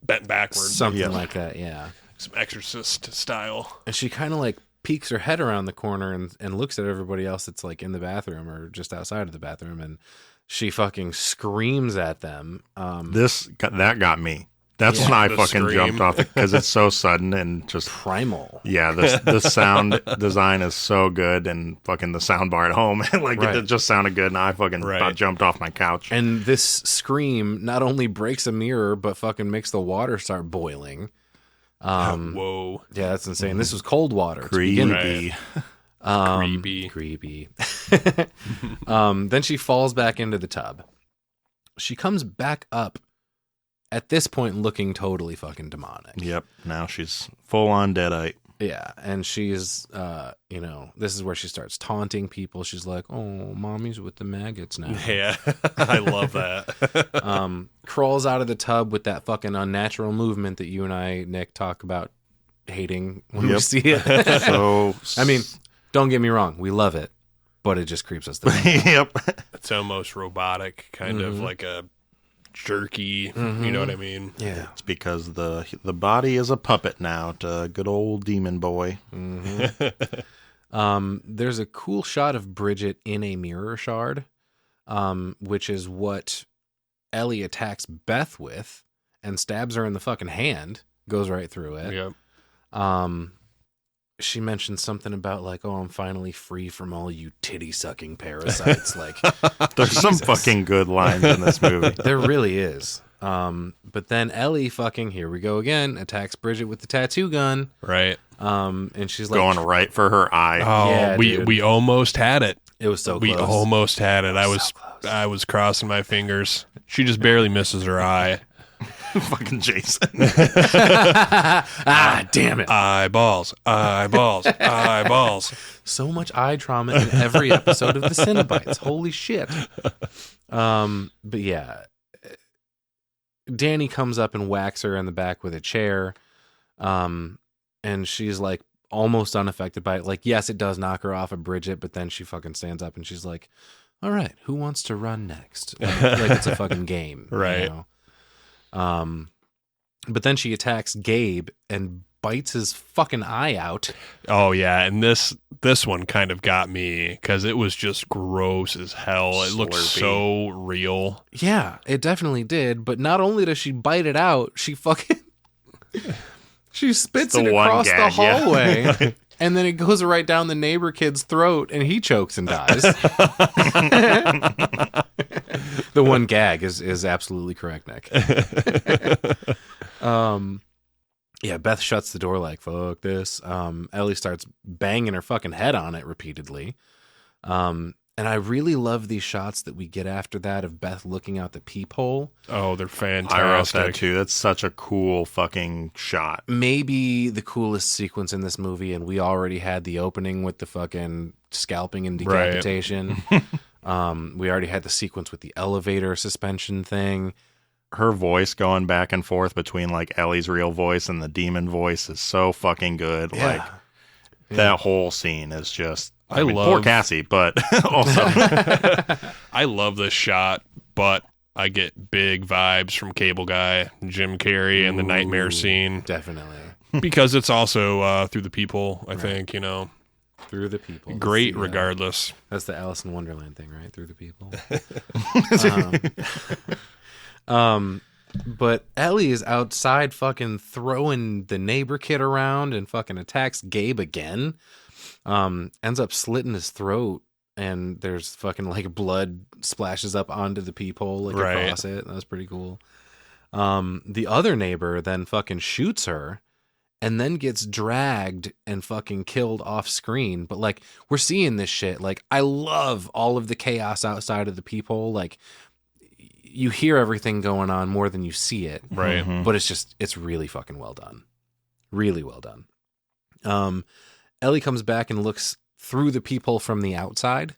bent backwards. Something like that, yeah. Some Exorcist style. And she kind of like peeks her head around the corner and looks at everybody else that's like in the bathroom or just outside of the bathroom, and she fucking screams at them. That got me. That's when I fucking jumped off it because it's so sudden and just primal. Yeah, the sound design is so good, and fucking the sound bar at home, like it just sounded good, and I fucking about jumped off my couch. And this scream not only breaks a mirror, but fucking makes the water start boiling. Whoa! Yeah, that's insane. This was cold water. Creepy. Creepy. Then she falls back into the tub. She comes back up. At this point, looking totally fucking demonic. Yep. Now she's full on deadite. Yeah. And she's, this is where she starts taunting people. She's like, oh, mommy's with the maggots now. Yeah. I love that. Crawls out of the tub with that fucking unnatural movement that you and I, Nick, talk about hating when we see it. So, I mean, don't get me wrong. We love it, but it just creeps us the fuck out. Yep. It's almost robotic, kind of like a jerky, you know what I mean? Yeah. It's because the body is a puppet now to good old demon boy. There's a cool shot of Bridget in a mirror shard, which is what Ellie attacks Beth with and stabs her in the fucking hand, goes right through it. Yep. She mentioned something about like, oh, I'm finally free from all you titty sucking parasites. Like, there's some fucking good lines in this movie. There really is. But then Ellie fucking, here we go again, attacks Bridget with the tattoo gun. Right. And she's like going right for her eye. Oh, yeah, we almost had it. It was so close. We almost had it. I was crossing my fingers. She just barely misses her eye. Fucking Jason. Damn it. Eyeballs. So much eye trauma in every episode of the Cinebytes. Holy shit. But yeah. Danny comes up and whacks her in the back with a chair. And she's like almost unaffected by it. Like, yes, it does knock her off of Bridget, but then she fucking stands up and she's like, all right, who wants to run next? Like it's a fucking game. Right. You know? But then she attacks Gabe and bites his fucking eye out. Oh yeah, and this one kind of got me because it was just gross as hell. It looked so real. Yeah, it definitely did. But not only does she bite it out, she fucking she spits it across the hallway. Yeah. And then it goes right down the neighbor kid's throat, and he chokes and dies. The one gag is absolutely correct, Nick. Yeah, Beth shuts the door like, fuck this. Ellie starts banging her fucking head on it repeatedly. And I really love these shots that we get after that of Beth looking out the peephole. Oh, they're fantastic. I wrote that too. That's such a cool fucking shot. Maybe the coolest sequence in this movie, and we already had the opening with the fucking scalping and decapitation. Right. We already had the sequence with the elevator suspension thing. Her voice going back and forth between like Ellie's real voice and the demon voice is so fucking good. Yeah. Like that whole scene is just I mean, love poor Cassie, but also I love this shot, but I get big vibes from Cable Guy, Jim Carrey, and the nightmare scene. Definitely. Because it's also through the people, I think, you know. Through the people. Great regardless. That's the Alice in Wonderland thing, right? Through the people. But Ellie is outside fucking throwing the neighbor kid around and fucking attacks Gabe again. Ends up slitting his throat and there's fucking like blood splashes up onto the peephole like across it. That was pretty cool. The other neighbor then fucking shoots her and then gets dragged and fucking killed off screen. But like, we're seeing this shit. Like, I love all of the chaos outside of the peephole. Like, you hear everything going on more than you see it. Right. But it's really fucking well done. Really well done. Ellie comes back and looks through the peephole from the outside.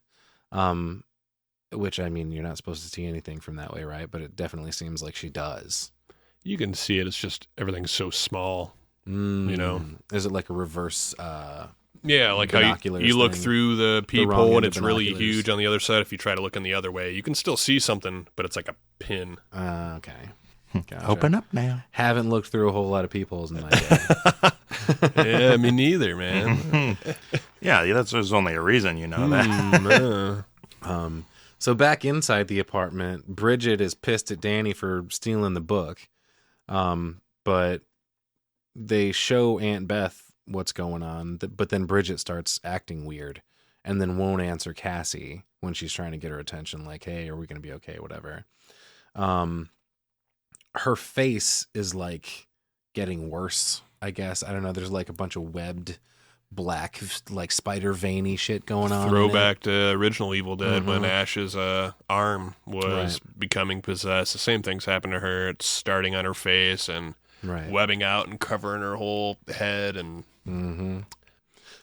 Which, I mean, you're not supposed to see anything from that way, right? But it definitely seems like she does. You can see it. It's just everything's so small. You know, is it like a reverse? Yeah, like how you look through the peephole and it's really huge on the other side. If you try to look in the other way, you can still see something, but it's like a pin. Okay. Gotcha. Open up now. Haven't looked through a whole lot of peepholes in my day. Yeah, me neither, man. Yeah, there's only a reason you know that. So back inside the apartment, Bridget is pissed at Danny for stealing the book. But they show Aunt Beth what's going on, but then Bridget starts acting weird and then won't answer Cassie when she's trying to get her attention, like, hey, are we going to be okay, whatever. Her face is like getting worse, I guess. I don't know, there's like a bunch of webbed black, like spider veiny shit going on. Throwback to original Evil Dead when Ash's arm was becoming possessed. The same things happened to her. It's starting on her face and webbing out and covering her whole head. And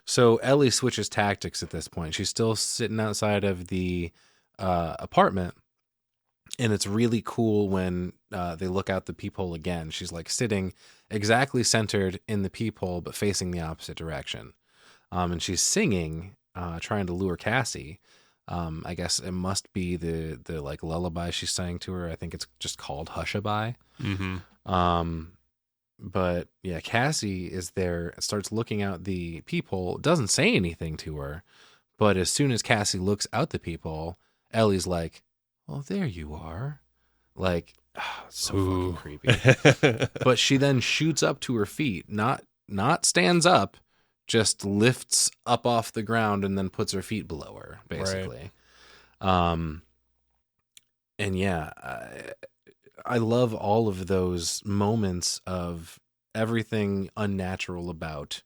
So Ellie switches tactics at this point. She's still sitting outside of the apartment, and it's really cool when they look out the peephole again. She's like sitting exactly centered in the peephole, but facing the opposite direction. And she's singing, trying to lure Cassie. I guess it must be the like lullaby she sang to her. I think it's just called Hushabye. But yeah, Cassie is there, starts looking out the peephole, doesn't say anything to her. But as soon as Cassie looks out the peephole, Ellie's like, "Oh, there you are." Like, so fucking creepy. But she then shoots up to her feet, not stands up, just lifts up off the ground and then puts her feet below her, basically. And yeah, I love all of those moments of everything unnatural about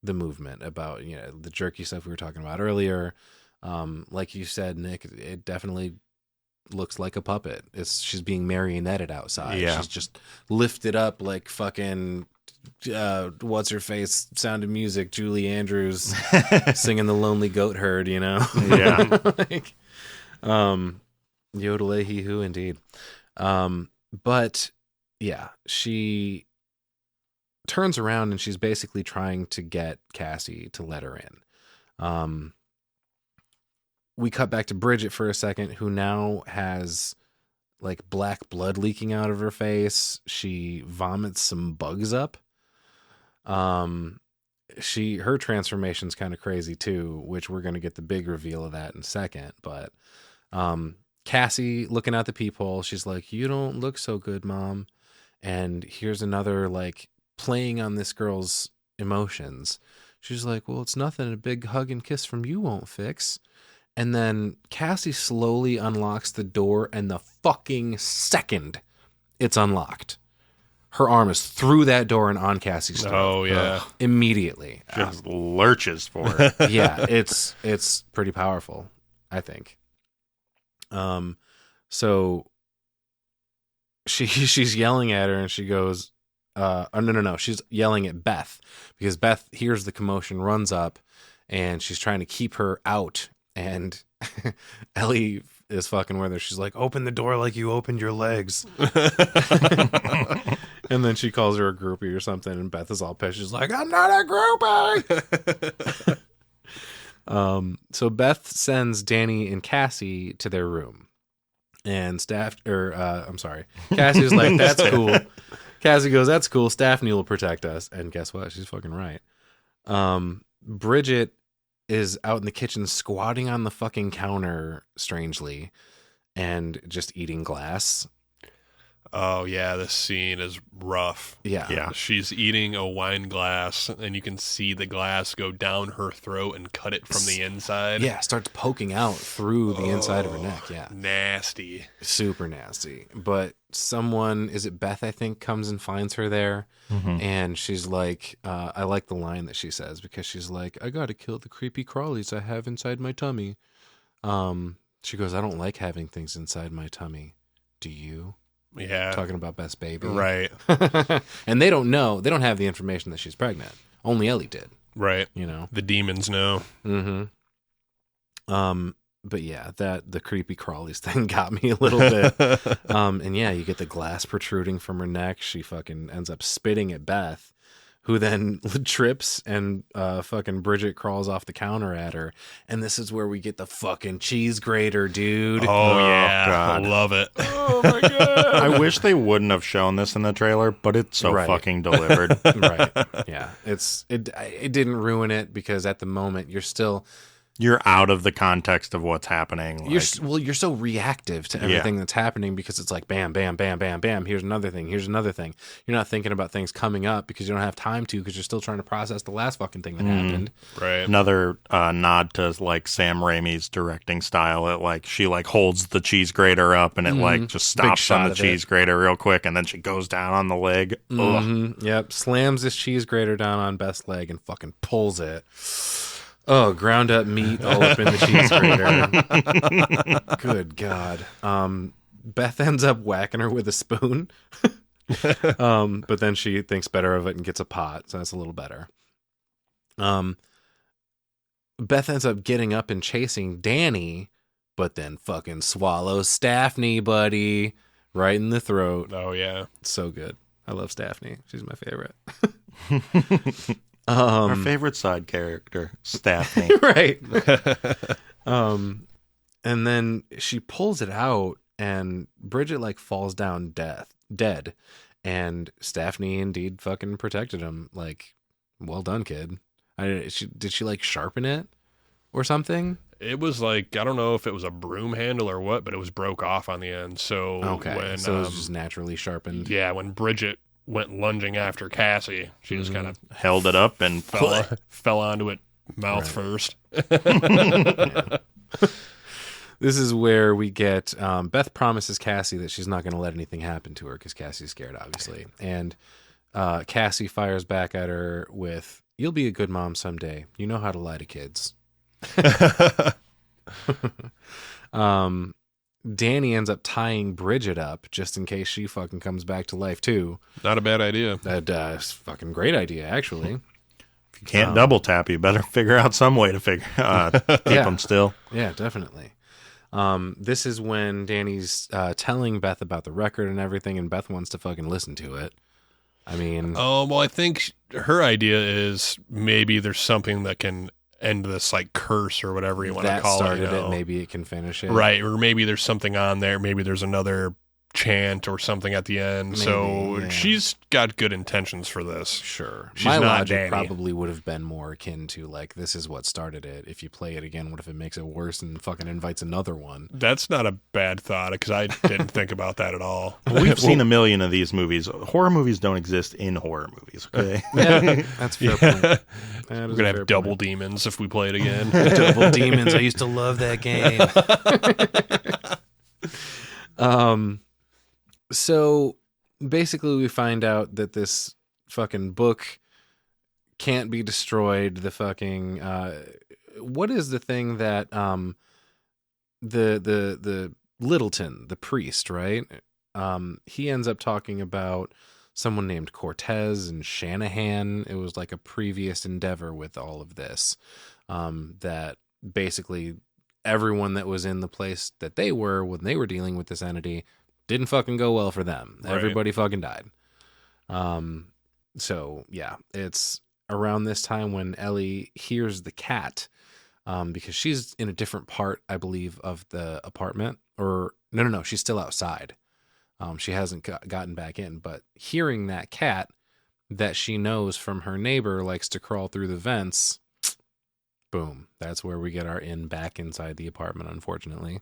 the movement, about, you know, the jerky stuff we were talking about earlier. Like you said, Nick, it definitely looks like a puppet. She's being marionetted outside. Yeah. She's just lifted up like fucking what's her face, Sound of Music, Julie Andrews singing The Lonely Goat Herd, you know? Yeah. Like, yodel he who, indeed. But yeah, she turns around and she's basically trying to get Cassie to let her in. We cut back to Bridget for a second, who now has like black blood leaking out of her face. She vomits some bugs up. Her transformation's kind of crazy too, which we're going to get the big reveal of that in a second. But Cassie looking out the peephole, she's like, "You don't look so good, Mom." And here's another like playing on this girl's emotions. She's like, "Well, it's nothing a big hug and kiss from you won't fix." And then Cassie slowly unlocks the door, and the fucking second it's unlocked, her arm is through that door and on Cassie's throat. Oh, yeah. Immediately. Just lurches for it. Yeah, it's pretty powerful, I think. So she's yelling at her, and she goes, no. She's yelling at Beth, because Beth hears the commotion, runs up, and she's trying to keep her out. And Ellie is fucking with her. She's like, "Open the door like you opened your legs." And then she calls her a groupie or something, and Beth is all pissed. She's like, "I'm not a groupie." So Beth sends Danny and Cassie to their room, and Cassie's like, "That's cool." Cassie goes, "That's cool. Staffney will protect us." And guess what? She's fucking right. Bridget is out in the kitchen squatting on the fucking counter strangely and just eating glass. Oh, yeah, this scene is rough. Yeah. She's eating a wine glass, and you can see the glass go down her throat and cut it from the inside. Yeah, starts poking out through the inside of her neck. Yeah. Nasty. Super nasty. But someone, is it Beth, I think, comes and finds her there. And she's like, I like the line that she says, because she's like, I got to kill the creepy crawlies I have inside my tummy. She goes, I don't like having things inside my tummy. Do you? Yeah. Talking about Beth's baby. Right. And they don't know. They don't have the information that she's pregnant. Only Ellie did. Right. You know? The demons know. But yeah, the creepy crawlies thing got me a little bit. And yeah, you get the glass protruding from her neck. She fucking ends up spitting at Beth, who then trips, and fucking Bridget crawls off the counter at her. And this is where we get the fucking cheese grater, dude. Oh yeah. God. I love it. Oh my god. I wish they wouldn't have shown this in the trailer, but it's so fucking delivered. Right. Yeah. It didn't ruin it, because at the moment You're out of the context of what's happening. You're so reactive to everything that's happening, because it's like bam, bam, bam, bam, bam. Here's another thing. Here's another thing. You're not thinking about things coming up, because you don't have time to, because you're still trying to process the last fucking thing that happened. Right. Another nod to like Sam Raimi's directing style. It like she like holds the cheese grater up, and it like just stops on the cheese grater real quick, and then she goes down on the leg. Yep. Slams this cheese grater down on Beth's leg and fucking pulls it. Oh, ground up meat all up in the cheese grater. Good God. Beth ends up whacking her with a spoon. But then she thinks better of it and gets a pot, so that's a little better. Beth ends up getting up and chasing Danny, but then fucking swallows Staffney, buddy, right in the throat. Oh yeah. So good. I love Staffney. She's my favorite. Our favorite side character, Staffney. Right. And then she pulls it out, and Bridget like falls down dead. And Staffney indeed fucking protected him. Like, well done, kid. Did she like sharpen it or something? It was like, I don't know if it was a broom handle or what, but it was broke off on the end. So so it was just naturally sharpened. Yeah, when Bridget went lunging after Cassie, she just kind of held it up and fell onto it mouth first. This is where we get Beth promises Cassie that she's not going to let anything happen to her, because Cassie's scared, obviously. And Cassie fires back at her with, "You'll be a good mom someday. You know how to lie to kids." Danny ends up tying Bridget up just in case she fucking comes back to life too. Not a bad idea. That's fucking great idea, actually. If you can't double tap, you better figure out some way to keep them still. Yeah, definitely. This is when Danny's telling Beth about the record and everything, and Beth wants to fucking listen to it. I mean, well, I think her idea is maybe there's something that can end this like curse or whatever you want to call it. That started it. Maybe it can finish it. Right. Or maybe there's something on there. Maybe there's another chant or something at the end. Maybe, she's got good intentions for this. Sure. She's My not logic Danny. probably would have been more akin to like, this is what started it. If you play it again, what if it makes it worse and fucking invites another one? That's not a bad thought, because I didn't think about that at all. We've seen a million of these movies. Horror movies don't exist in horror movies. Okay. Yeah, that's a fair point. We're going to have double demons if we play it again. Double demons. I used to love that game. So basically we find out that this fucking book can't be destroyed. The fucking what is the thing that the Littleton, the priest, right? He ends up talking about someone named Cortez and Shanahan. It was like a previous endeavor with all of this, that basically everyone that was in the place that they were when they were dealing with this entity didn't fucking go well for them. Right. Everybody fucking died. So yeah, it's around this time when Ellie hears the cat, because she's in a different part, I believe, of the apartment. Or no, she's still outside. She hasn't gotten back in, but hearing that cat that she knows from her neighbor likes to crawl through the vents, boom. That's where we get our back inside the apartment, unfortunately.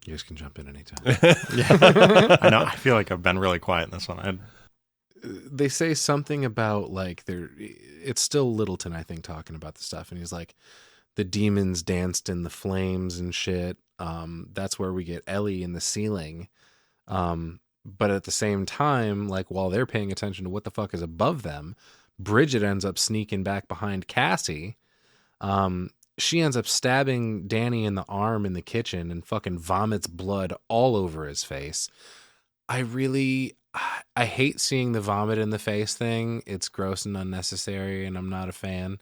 You guys can jump in anytime. I know. I feel like I've been really quiet in this one. They say something about like it's still Littleton, I think, talking about the stuff, and he's like, the demons danced in the flames and shit. That's where we get Ellie in the ceiling. But at the same time, like while they're paying attention to what the fuck is above them, Bridget ends up sneaking back behind Cassie. She ends up stabbing Danny in the arm in the kitchen and fucking vomits blood all over his face. I hate seeing the vomit in the face thing. It's gross and unnecessary, and I'm not a fan.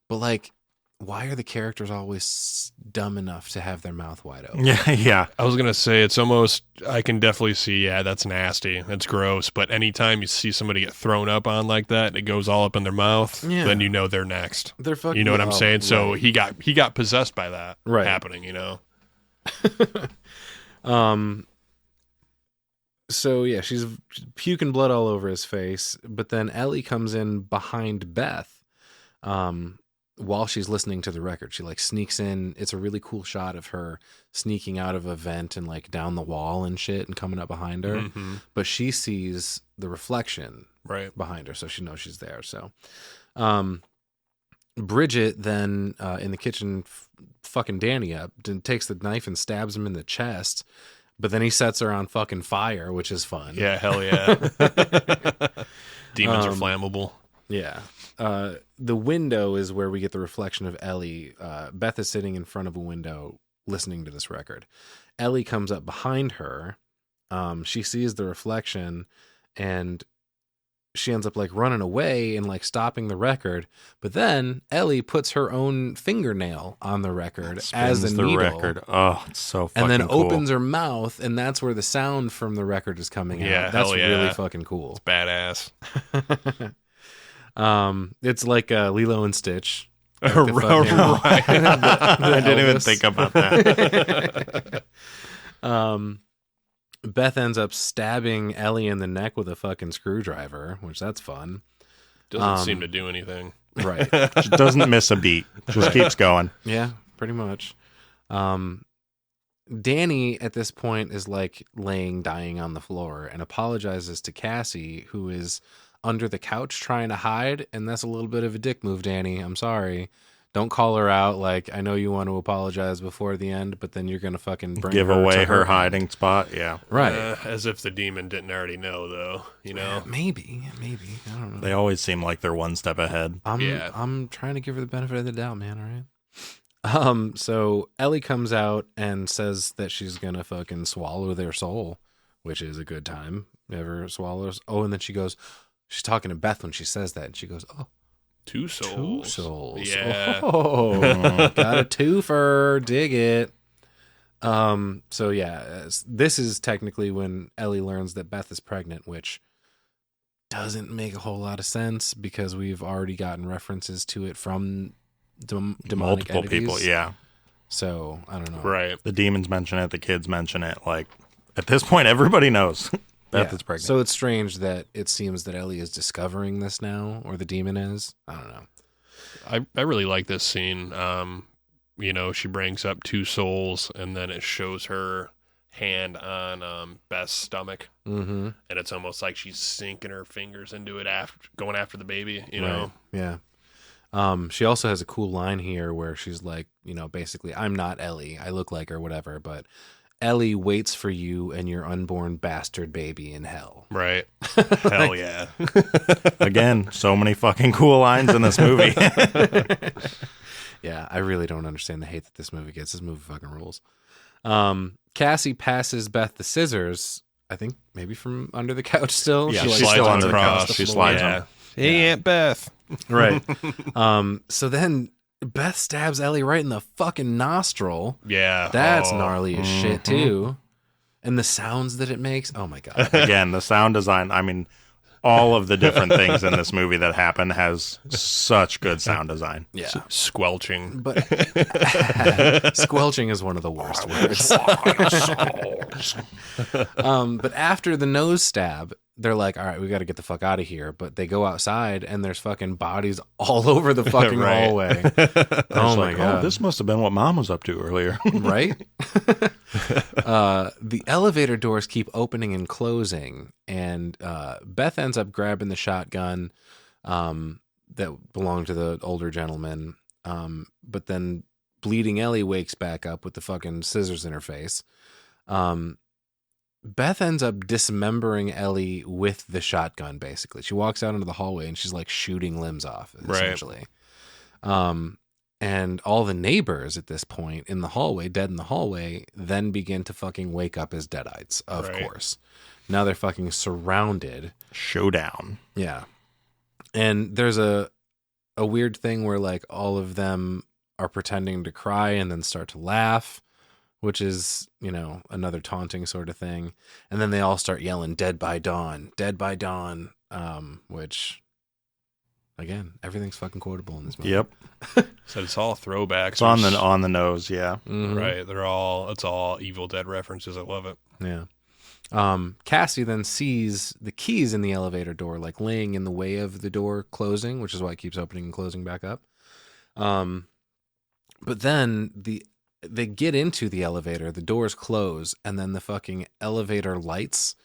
But like, why are the characters always dumb enough to have their mouth wide open? Yeah. I was going to say, it's almost, I can definitely see, yeah, that's nasty. That's gross. But anytime you see somebody get thrown up on like that, it goes all up in their mouth, then you know they're next. They're fucking, you know what I'm saying? Right. So he got possessed by that happening, you know? So yeah, she's puking blood all over his face, but then Ellie comes in behind Beth. While she's listening to the record, she like sneaks in. It's a really cool shot of her sneaking out of a vent and like down the wall and shit and coming up behind her. Mm-hmm. But she sees the reflection behind her, so she knows she's there. So Bridget then in the kitchen fucking Danny up, takes the knife and stabs him in the chest. But then he sets her on fucking fire, which is fun. Yeah, hell yeah. Demons are flammable. Yeah. The window is where we get the reflection of Ellie. Beth is sitting in front of a window listening to this record. Ellie comes up behind her. She sees the reflection and she ends up like running away and like stopping the record. But then Ellie puts her own fingernail on the record as a needle. Record. Oh, it's so fucking cool. And then cool. opens her mouth, and that's where the sound from the record is coming out. That's really fucking cool. It's badass. It's like Lilo and Stitch. Like right. I didn't even think about that. Beth ends up stabbing Ellie in the neck with a fucking screwdriver, which that's fun. Doesn't seem to do anything. Right. She doesn't miss a beat. Just keeps going. Yeah, pretty much. Danny at this point is like dying on the floor and apologizes to Cassie, who is under the couch trying to hide, and that's a little bit of a dick move, Danny. I'm sorry. Don't call her out. Like, I know you want to apologize before the end, but then you're gonna fucking give away her hiding spot. Yeah, right. As if the demon didn't already know, though. You know, maybe. I don't know. They always seem like they're one step ahead. I'm trying to give her the benefit of the doubt, man. All right. So Ellie comes out and says that she's gonna fucking swallow their soul, which is a good time. Never swallows. Oh, and then she goes. She's talking to Beth when she says that, and she goes, "Oh, 2 souls. 2 souls. Yeah. Oh, got a twofer. Dig it." So yeah, this is technically when Ellie learns that Beth is pregnant, which doesn't make a whole lot of sense because we've already gotten references to it from demonic multiple entities. People. Yeah. So I don't know. Right. The demons mention it. The kids mention it. Like at this point, everybody knows. Beth is pregnant. So it's strange that it seems that Ellie is discovering this now, or the demon is. I don't know. I really like this scene. You know, she brings up 2 souls, and then it shows her hand on Beth's stomach, and it's almost like she's sinking her fingers into it going after the baby. You know, yeah. She also has a cool line here where she's like, you know, basically, I'm not Ellie. I look like her, whatever, but Ellie waits for you and your unborn bastard baby in hell. Right. Hell yeah. Again, so many fucking cool lines in this movie. Yeah, I really don't understand the hate that this movie gets. This movie fucking rules. Cassie passes Beth the scissors, I think maybe from under the couch still. Yeah, she she's still under the across couch. She floor. slides Yeah. on. Hey, Aunt Beth. Right. So then Beth stabs Ellie right in the fucking nostril. Yeah. That's gnarly as shit, too. And the sounds that it makes. Oh, my God. Again, the sound design. I mean, all of the different things in this movie that happen has such good sound design. Yeah. Squelching. But squelching is one of the worst words. But after the nose stab, they're like, all right, we got to get the fuck out of here. But they go outside and there's fucking bodies all over the fucking Right. hallway. Oh my God. this must have been what Mom was up to earlier. Right? The elevator doors keep opening and closing, and Beth ends up grabbing the shotgun that belonged to the older gentleman. But then Bleeding Ellie wakes back up with the fucking scissors in her face. Beth ends up dismembering Ellie with the shotgun, basically. She walks out into the hallway and she's like shooting limbs off, essentially. And all the neighbors at this point in the hallway, dead in the hallway, then begin to fucking wake up as deadites, of course. Now they're fucking surrounded. Showdown. Yeah. And there's a weird thing where like all of them are pretending to cry and then start to laugh, which is, you know, another taunting sort of thing. And then they all start yelling, "Dead by dawn, dead by dawn," which, again, everything's fucking quotable in this movie. Yep. So it's all throwbacks. It's on the nose, yeah. Mhm. Right. It's all Evil Dead references. I love it. Yeah. Cassie then sees the keys in the elevator door, like laying in the way of the door closing, which is why it keeps opening and closing back up. But then they get into the elevator, the doors close, and then the fucking elevator lights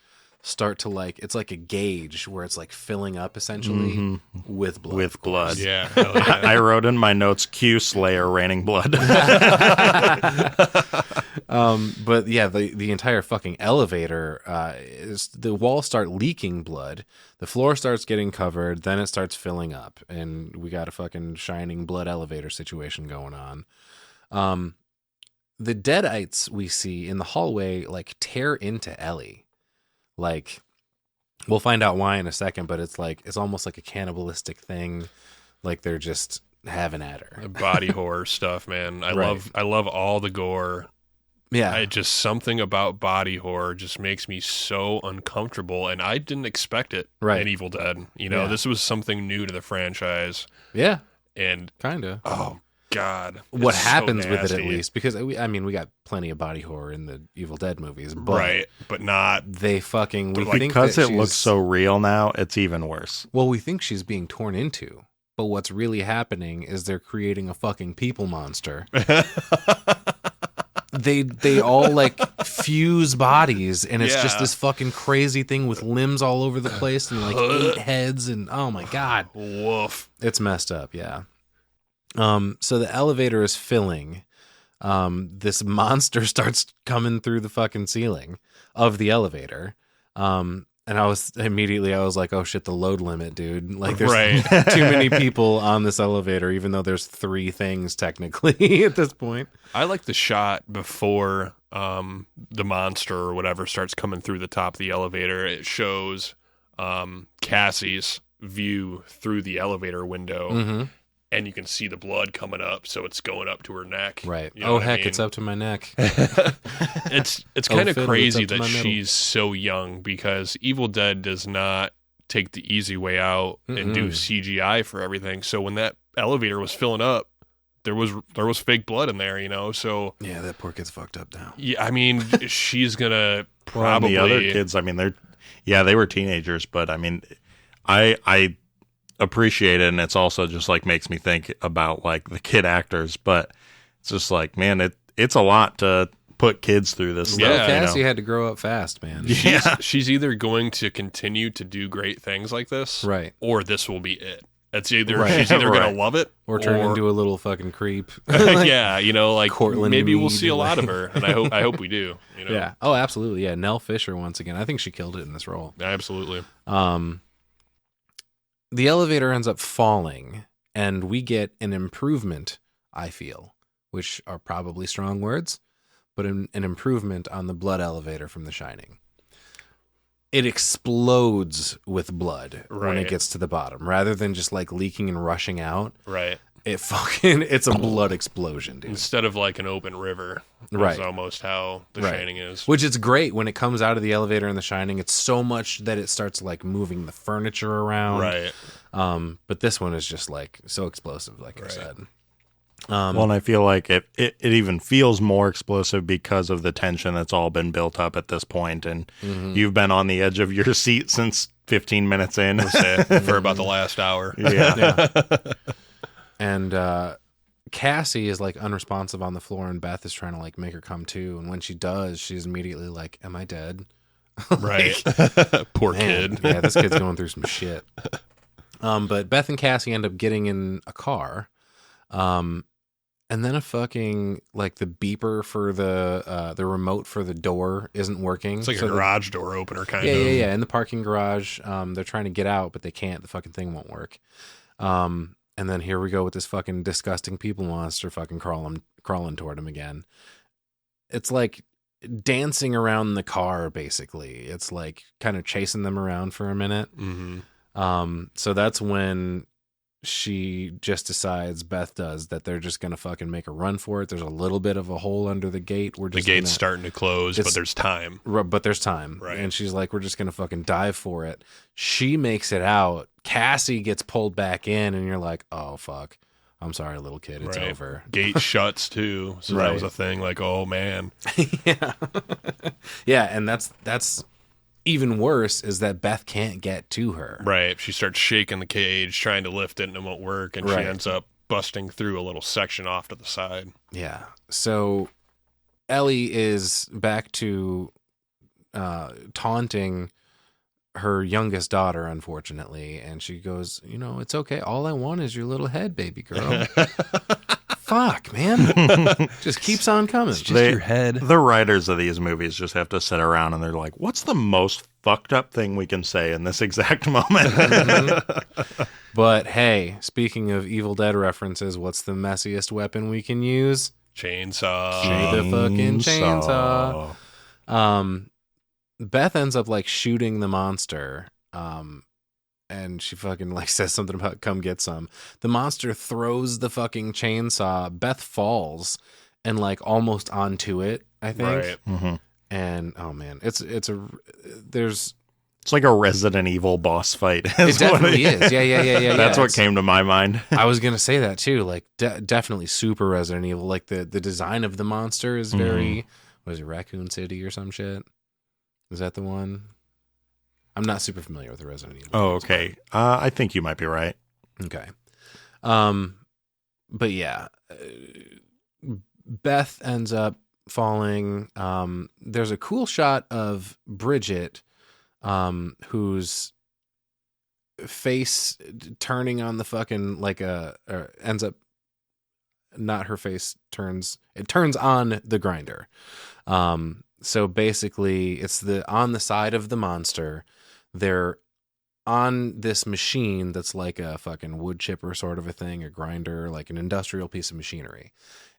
start to like, it's like a gauge where it's like filling up essentially with blood. With blood. Yeah. Hell yeah. I wrote in my notes, Q Slayer raining blood. But yeah, the entire fucking elevator, the walls start leaking blood. The floor starts getting covered. Then it starts filling up. And we got a fucking shining blood elevator situation going on. The deadites we see in the hallway like tear into Ellie. Like, we'll find out why in a second, but it's like, it's almost like a cannibalistic thing. Like they're just having at her. Body horror stuff, man. I love all the gore. Yeah. Something about body horror just makes me so uncomfortable, and I didn't expect it in Evil Dead. You know, this was something new to the franchise. Yeah. And kind of. Oh God. What It's happens so with it, at nasty. least, because we got plenty of body horror in the Evil Dead movies, but but not they fucking we think because that it looks she's- so real now, it's even worse. well, we think she's being torn into, but what's really happening is they're creating a fucking people monster. They all like fuse bodies, and it's just Yeah. this fucking crazy thing with limbs all over the place and like 8 heads, and oh my God, woof. it's messed up. Yeah. So the elevator is filling. This monster starts coming through the fucking ceiling of the elevator. And I was like, oh shit, the load limit, dude. Like there's too many people on this elevator, even though there's 3 things technically at this point. I like the shot before the monster or whatever starts coming through the top of the elevator. It shows Cassie's view through the elevator window. And you can see the blood coming up, so it's going up to her neck. Right. You know what I heck, mean? it's up to my neck. It's kind of fiddle, crazy it's up to that my middle. she's so young, because Evil Dead does not take the easy way out and do CGI for everything. So when that elevator was filling up, there was fake blood in there, you know. So Yeah, that poor kid's fucked up now. yeah, I mean, she's gonna Well, probably and the other kids, I mean, they were teenagers, but I mean, I appreciate it, and it's also just like makes me think about like the kid actors, but it's just like, man, it's a lot to put kids through this stuff. Yeah, Cassie had to grow up fast, man. She's either going to continue to do great things like this, Right. or this will be it. It's either Right. she's either Right. gonna love it Or turn into a little fucking creep. yeah, you know, like Cortland maybe we'll Reed, see a lot of like- her, and I hope we do. You know? Yeah. Oh, absolutely. Yeah. Nell Fisher once again. I think she killed it in this role. Absolutely. The elevator ends up falling, and we get an improvement, I feel, which are probably strong words, but an improvement on the blood elevator from The Shining. It explodes with blood when it Right. gets to the bottom, rather than just like leaking and rushing out. Right. It's a blood explosion, dude. Instead of like an open river, Right. is almost how The Right. Shining is. Which is great when it comes out of the elevator in The Shining. It's so much that it starts like moving the furniture around. Right. But this one is just like so explosive, like I Right. said. Well, and I feel like it even feels more explosive because of the tension that's all been built up at this point, and you've been on the edge of your seat since 15 minutes in. For about the last hour. Yeah. And Cassie is like unresponsive on the floor, and Beth is trying to like make her come to. And when she does, she's immediately like, "Am I dead?" Right. Poor Man, kid. Yeah, this kid's going through some shit. But Beth and Cassie end up getting in a car. And then a fucking like the beeper for the remote for the door isn't working. It's like a garage door opener kind yeah, of. Yeah. In the parking garage, they're trying to get out, but they can't. The fucking thing won't work. And then here we go with this fucking disgusting people monster fucking crawling toward him again. It's like dancing around the car, basically. It's like kind of chasing them around for a minute. Mm-hmm. So that's when she just decides, Beth does, that they're just gonna fucking make a run for it. There's a little bit of a hole under the gate. The gate's starting to close, but there's time. But there's time. Right. And she's like, we're just gonna fucking dive for it. She makes it out. Cassie gets pulled back in, and you're like, oh fuck. I'm sorry, little kid. It's Right. over. Gate shuts too. So Right. that was a thing. Like, oh man. Yeah. Yeah, and that's even worse is that Beth can't get to her. Right. She starts shaking the cage, trying to lift it, and it won't work. And Right. she ends up busting through a little section off to the side. Yeah. So Ellie is back to taunting her youngest daughter, unfortunately, and she goes, it's okay. All I want is your little head, baby girl. Fuck, man. Just keeps on coming. Just your head. The writers of these movies just have to sit around and they're like, what's the most fucked up thing we can say in this exact moment? But hey, speaking of Evil Dead references, what's the messiest weapon we can use? Chainsaw. The fucking chainsaw. Beth ends up like shooting the monster. And she fucking like says something about come get some. The monster throws the fucking chainsaw. Beth falls and like almost onto it, I think. Right. Mm-hmm. And oh man, it's like a Resident Evil boss fight. It definitely is. Yeah. That's what came to my mind. I was gonna say that too. Like definitely super Resident Evil. Like the design of the monster is very what is it, Raccoon City or some shit? Is that the one? I'm not super familiar with the Resident Evil. Oh, okay. I think you might be right. Okay. But yeah, Beth ends up falling. There's a cool shot of Bridget, whose face turning on the fucking ends up not her face it turns on the grinder. So basically it's on the side of the monster. They're on this machine that's like a fucking wood chipper sort of a thing, a grinder, like an industrial piece of machinery.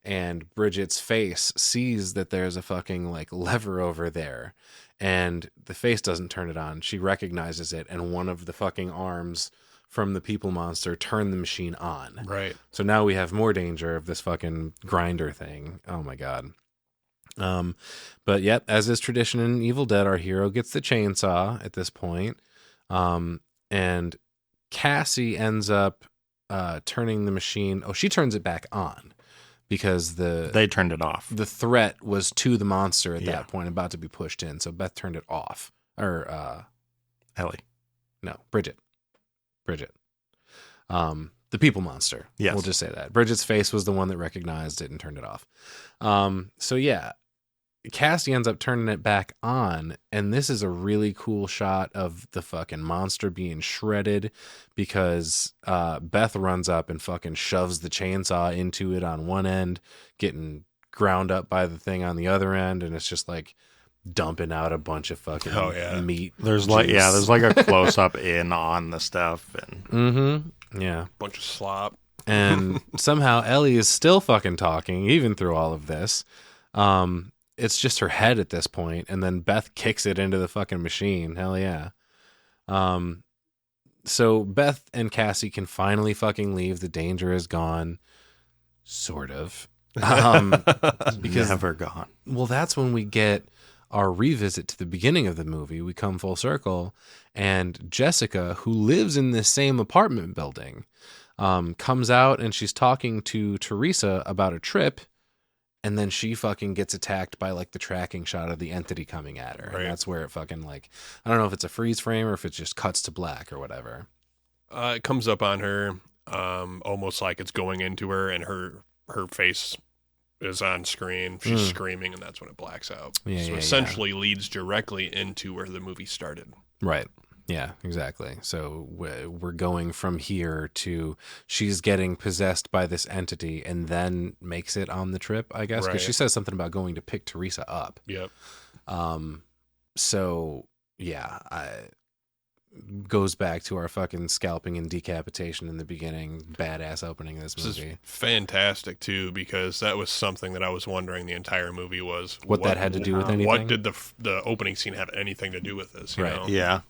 And Bridget's face sees that there's a fucking like lever over there, and the face doesn't turn it on. She recognizes it, and one of the fucking arms from the people monster turn the machine on. Right. So now we have more danger of this fucking grinder thing. Oh my God. But yep, as is tradition in Evil Dead, our hero gets the chainsaw at this point. And Cassie ends up turning the machine. Oh, she turns it back on because they turned it off. The threat was to the monster at that point, about to be pushed in. So Beth turned it off. Or Ellie. No, Bridget. The people monster. Yes. We'll just say that. Bridget's face was the one that recognized it and turned it off. So yeah, Cassie ends up turning it back on, and this is a really cool shot of the fucking monster being shredded because Beth runs up and fucking shoves the chainsaw into it on one end, getting ground up by the thing on the other end, and it's just like dumping out a bunch of fucking meat. There's like a close up in on the stuff and yeah, bunch of slop. And somehow Ellie is still fucking talking even through all of this. It's just her head at this point, and then Beth kicks it into the fucking machine. Hell yeah. So Beth and Cassie can finally fucking leave. The danger is gone. Sort of. Because never gone. Well, that's when we get our revisit to the beginning of the movie. We come full circle, and Jessica, who lives in this same apartment building, comes out and she's talking to Teresa about a trip, and then she fucking gets attacked by like the tracking shot of the entity coming at her. Right. And that's where it fucking like, I don't know if it's a freeze frame or if it just cuts to black or whatever. It comes up on her, almost like it's going into her, and her face is on screen. She's screaming, and that's when it blacks out. Yeah, so essentially leads directly into where the movie started. Right. Yeah, exactly. So we're going from here to she's getting possessed by this entity and then makes it on the trip, I guess. Because she says something about going to pick Teresa up. Yep. So, yeah, goes back to our fucking scalping and decapitation in the beginning. Badass opening of this movie. This is fantastic, too, because that was something that I was wondering the entire movie was. What that had to do with anything? What did the opening scene have anything to do with this? You know? Yeah.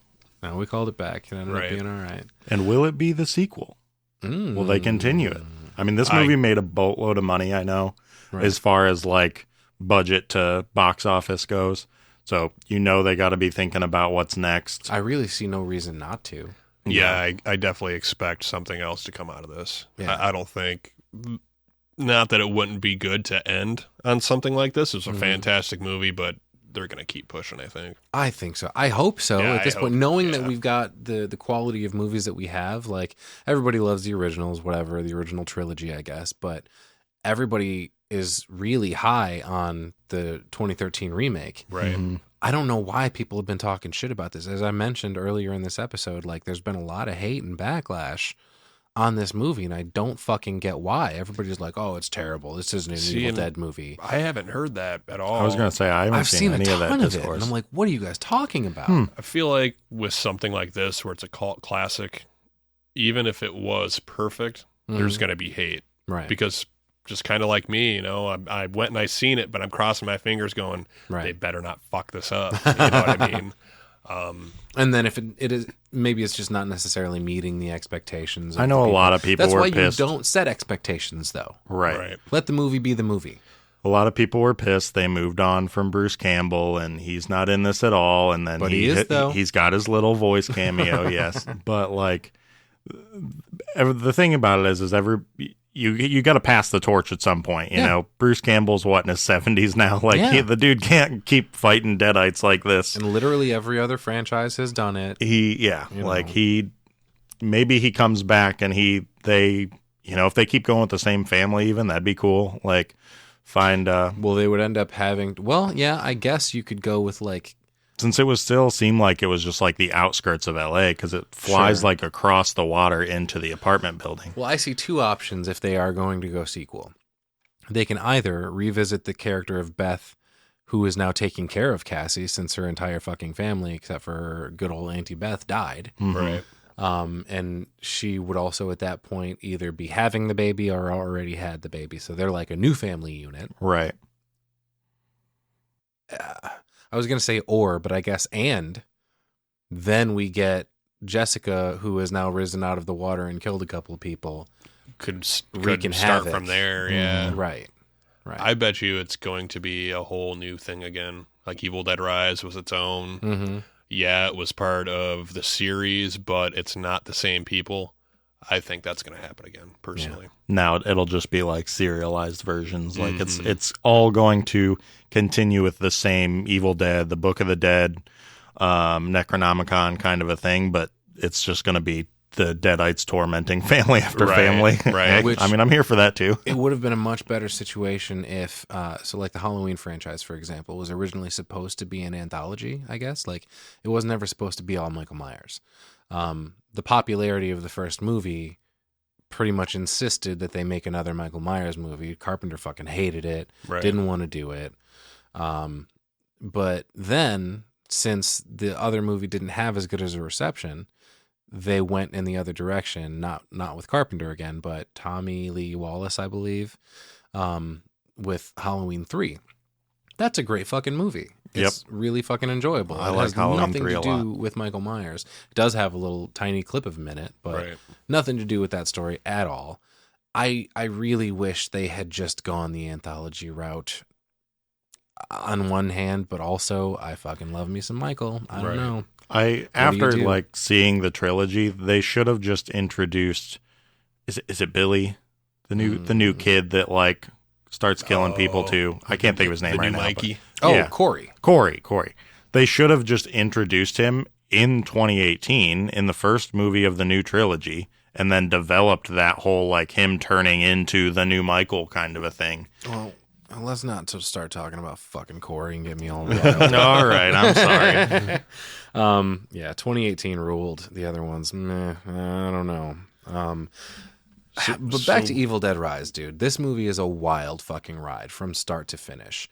No, we called it back. It ended up being all right. And will it be the sequel? Will they continue it? I mean, this movie made a boatload of money, I know, as far as like budget to box office goes. So, they got to be thinking about what's next. I really see no reason not to. Yeah, I definitely expect something else to come out of this. Yeah. I don't think, not that it wouldn't be good to end on something like this. It's a fantastic movie, but they're going to keep pushing, I think. I think so. I hope so. Yeah, at this I point, hope- knowing yeah. that we've got the quality of movies that we have, like everybody loves the originals, whatever, the original trilogy, I guess, but everybody is really high on the 2013 remake. Right. I don't know why people have been talking shit about this. As I mentioned earlier in this episode, like there's been a lot of hate and backlash on this movie, and I don't fucking get why. Everybody's like, "Oh, it's terrible. This isn't an Evil Dead movie." I haven't heard that at all. I was going to say, I haven't I've seen seen a any of ton that of it, discourse. and I'm like, "What are you guys talking about?" I feel like with something like this, where it's a cult classic, even if it was perfect, there's going to be hate. Right. Because just kind of like me, I went and I seen it, but I'm crossing my fingers going, Right. they better not fuck this up. You know what I mean? And then if it is, maybe it's just not necessarily meeting the expectations. Of I know the a people. lot of people That's were why pissed. you don't set expectations, though. Right. Let the movie be the movie. A lot of people were pissed. They moved on from Bruce Campbell, and he's not in this at all. And then But he is, though. He's got his little voice cameo, yes. But like, the thing about it is you got to pass the torch at some point. You know, Bruce Campbell's in his 70s now. Like the dude can't keep fighting deadites like this. And literally every other franchise has done it. Maybe he comes back and if they keep going with the same family, even that'd be cool. Like find Well, they would end up having. Well, yeah, I guess you could go with like. since it was still seemed like it was just like the outskirts of LA because it flies like across the water into the apartment building. Well, I see two options if they are going to go sequel. They can either revisit the character of Beth, who is now taking care of Cassie since her entire fucking family, except for her good old Auntie Beth, died. Right. And she would also at that point either be having the baby or already had the baby. So they're like a new family unit. Right. I was going to say or, but I guess and. Then we get Jessica, who has now risen out of the water and killed a couple of people. Could Wreaking start havoc. from there, yeah. Right. I bet you it's going to be a whole new thing again. Like Evil Dead Rise was its own. Mm-hmm. Yeah, it was part of the series, but it's not the same people. I think that's going to happen again, personally. Now it'll just be like serialized versions. Like it's all going to continue with the same Evil Dead, the Book of the Dead, Necronomicon kind of a thing, but it's just going to be the Deadites tormenting family after family. Right. Which- I mean, I'm here for that too. It would have been a much better situation if, so like the Halloween franchise, for example, was originally supposed to be an anthology, I guess. Like, it was never supposed to be all Michael Myers. The popularity of the first movie pretty much insisted that they make another Michael Myers movie. Carpenter fucking hated it, Right. didn't want to do it. But then, since the other movie didn't have as good as a reception, they went in the other direction, not with Carpenter again, but Tommy Lee Wallace, I believe, with Halloween 3. That's a great fucking movie. It's really fucking enjoyable. I It like has Halloween nothing 3 to a do lot. with Michael Myers. It does have a little tiny clip of him in it, but Right. nothing to do with that story at all. I really wish they had just gone the anthology route on one hand, but also I fucking love me some Michael. I don't Right. know. I do you after do? like seeing the trilogy, they should have just introduced is it Billy, the new kid that like starts killing people too. I can't think of his name right now. Mikey. Corey. Corey. They should have just introduced him in 2018 in the first movie of the new trilogy, and then developed that whole like him turning into the new Michael kind of a thing. Well, let's not start talking about fucking Corey and get me all riled. All right, I'm sorry. Yeah, 2018 ruled. The other ones, meh, I don't know. But back to Evil Dead Rise, dude. This movie is a wild fucking ride from start to finish.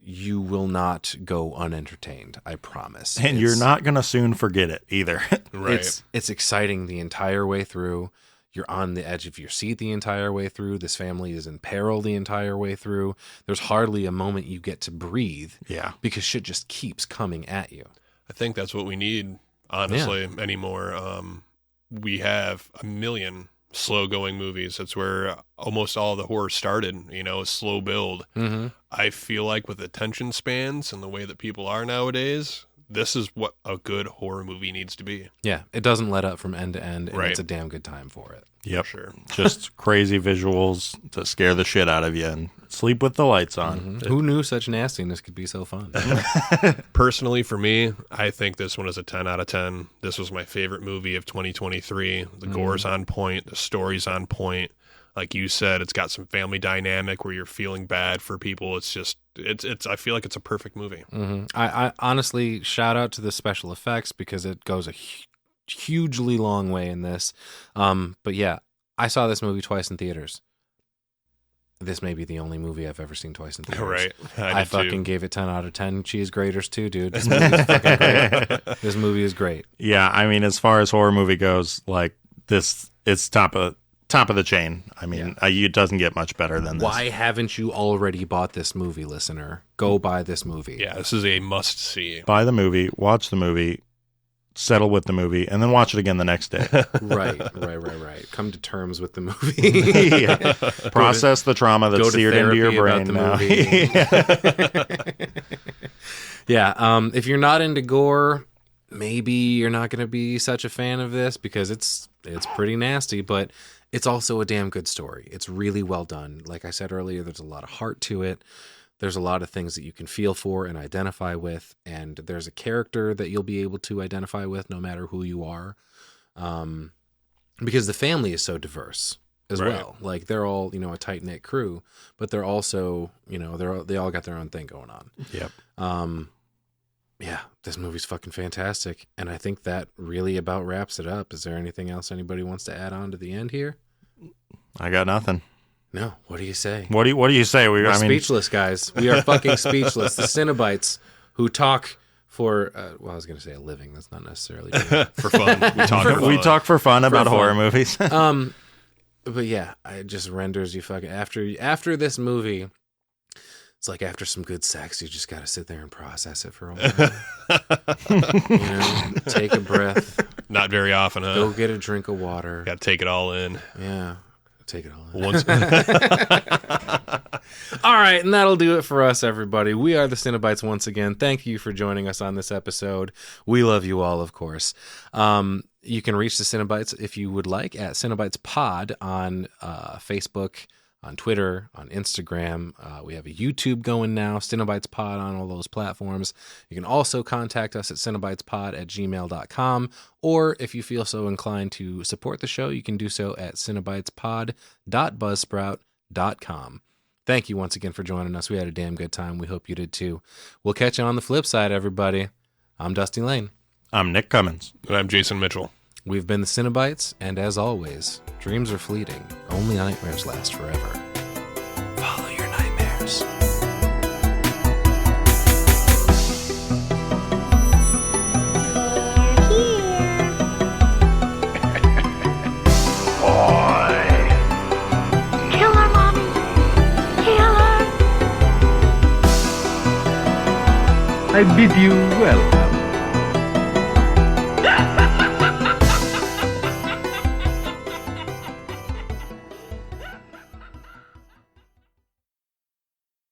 You will not go unentertained, I promise. And you're not going to soon forget it either. Right. It's exciting the entire way through. You're on the edge of your seat the entire way through. This family is in peril the entire way through. There's hardly a moment you get to breathe. Yeah. Because shit just keeps coming at you. I think that's what we need, honestly, anymore. We have a million slow-going movies. That's where almost all the horror started, a slow build. Mm-hmm. I feel like with attention spans and the way that people are nowadays, this is what a good horror movie needs to be. Yeah, it doesn't let up from end to end, and Right. it's a damn good time for it. Yep. Sure. Just crazy visuals to scare the shit out of you and sleep with the lights on. Mm-hmm. Who knew such nastiness could be so fun? Personally, for me, I think this one is a 10 out of 10. This was my favorite movie of 2023. The gore's on point. The story's on point. Like you said, it's got some family dynamic where you're feeling bad for people. It's just, it's. I feel like it's a perfect movie. Mm-hmm. I honestly shout out to the special effects because it goes a hugely long way in this. But yeah, I saw this movie twice in theaters. This may be the only movie I've ever seen twice in theaters. Right. I did fucking too. gave it 10 out of 10 cheese graters too, dude. This movie is fucking great. This movie is great. Yeah, I mean, as far as horror movie goes, like this, it's top of the chain. I mean, it doesn't get much better than this. Why haven't you already bought this movie, listener? Go buy this movie. Yeah, this is a must-see. Buy the movie, watch the movie, settle with the movie, and then watch it again the next day. Right. Come to terms with the movie. Yeah. Process the trauma Go that's to seared into your therapy brain about now. the movie. Yeah. If you're not into gore, maybe you're not going to be such a fan of this because it's pretty nasty, but it's also a damn good story. It's really well done. Like I said earlier, there's a lot of heart to it. There's a lot of things that you can feel for and identify with, and there's a character that you'll be able to identify with no matter who you are, because the family is so diverse as well. Like they're all a tight knit crew, but they're also they all got their own thing going on. Yep. Yeah, this movie's fucking fantastic, and I think that really about wraps it up. Is there anything else anybody wants to add on to the end here? I got nothing. No. What do you say? What do you say? We're speechless, guys. We are fucking speechless. The Cinebytes who talk for, I was going to say a living. That's not necessarily true. For fun. We talk for fun about fun. horror movies. But yeah, it just renders you fucking, after this movie, it's like after some good sex, you just got to sit there and process it for a while. Take a breath. Not very often, huh? Go get a drink of water. Got to take it all in. Yeah. Take it all in. Once. All right, and that'll do it for us, everybody. We are the Cinebytes once again. Thank you for joining us on this episode. We love you all, of course. You can reach the Cinebytes if you would like at Cinebytes Pod on Facebook, on Twitter, on Instagram. We have a YouTube going now, Cinebytes Pod on all those platforms. You can also contact us at cinebytespod@gmail.com, or if you feel so inclined to support the show, you can do so at cinebytespod.buzzsprout.com. Thank you once again for joining us. We had a damn good time. We hope you did too. We'll catch you on the flip side, everybody. I'm Dusty Lane. I'm Nick Cummins. And I'm Jason Mitchell. We've been the Cinebytes, and as always, dreams are fleeting. Only nightmares last forever. Follow your nightmares. Boy. Kill her, Mommy. Kill her. I bid you welcome.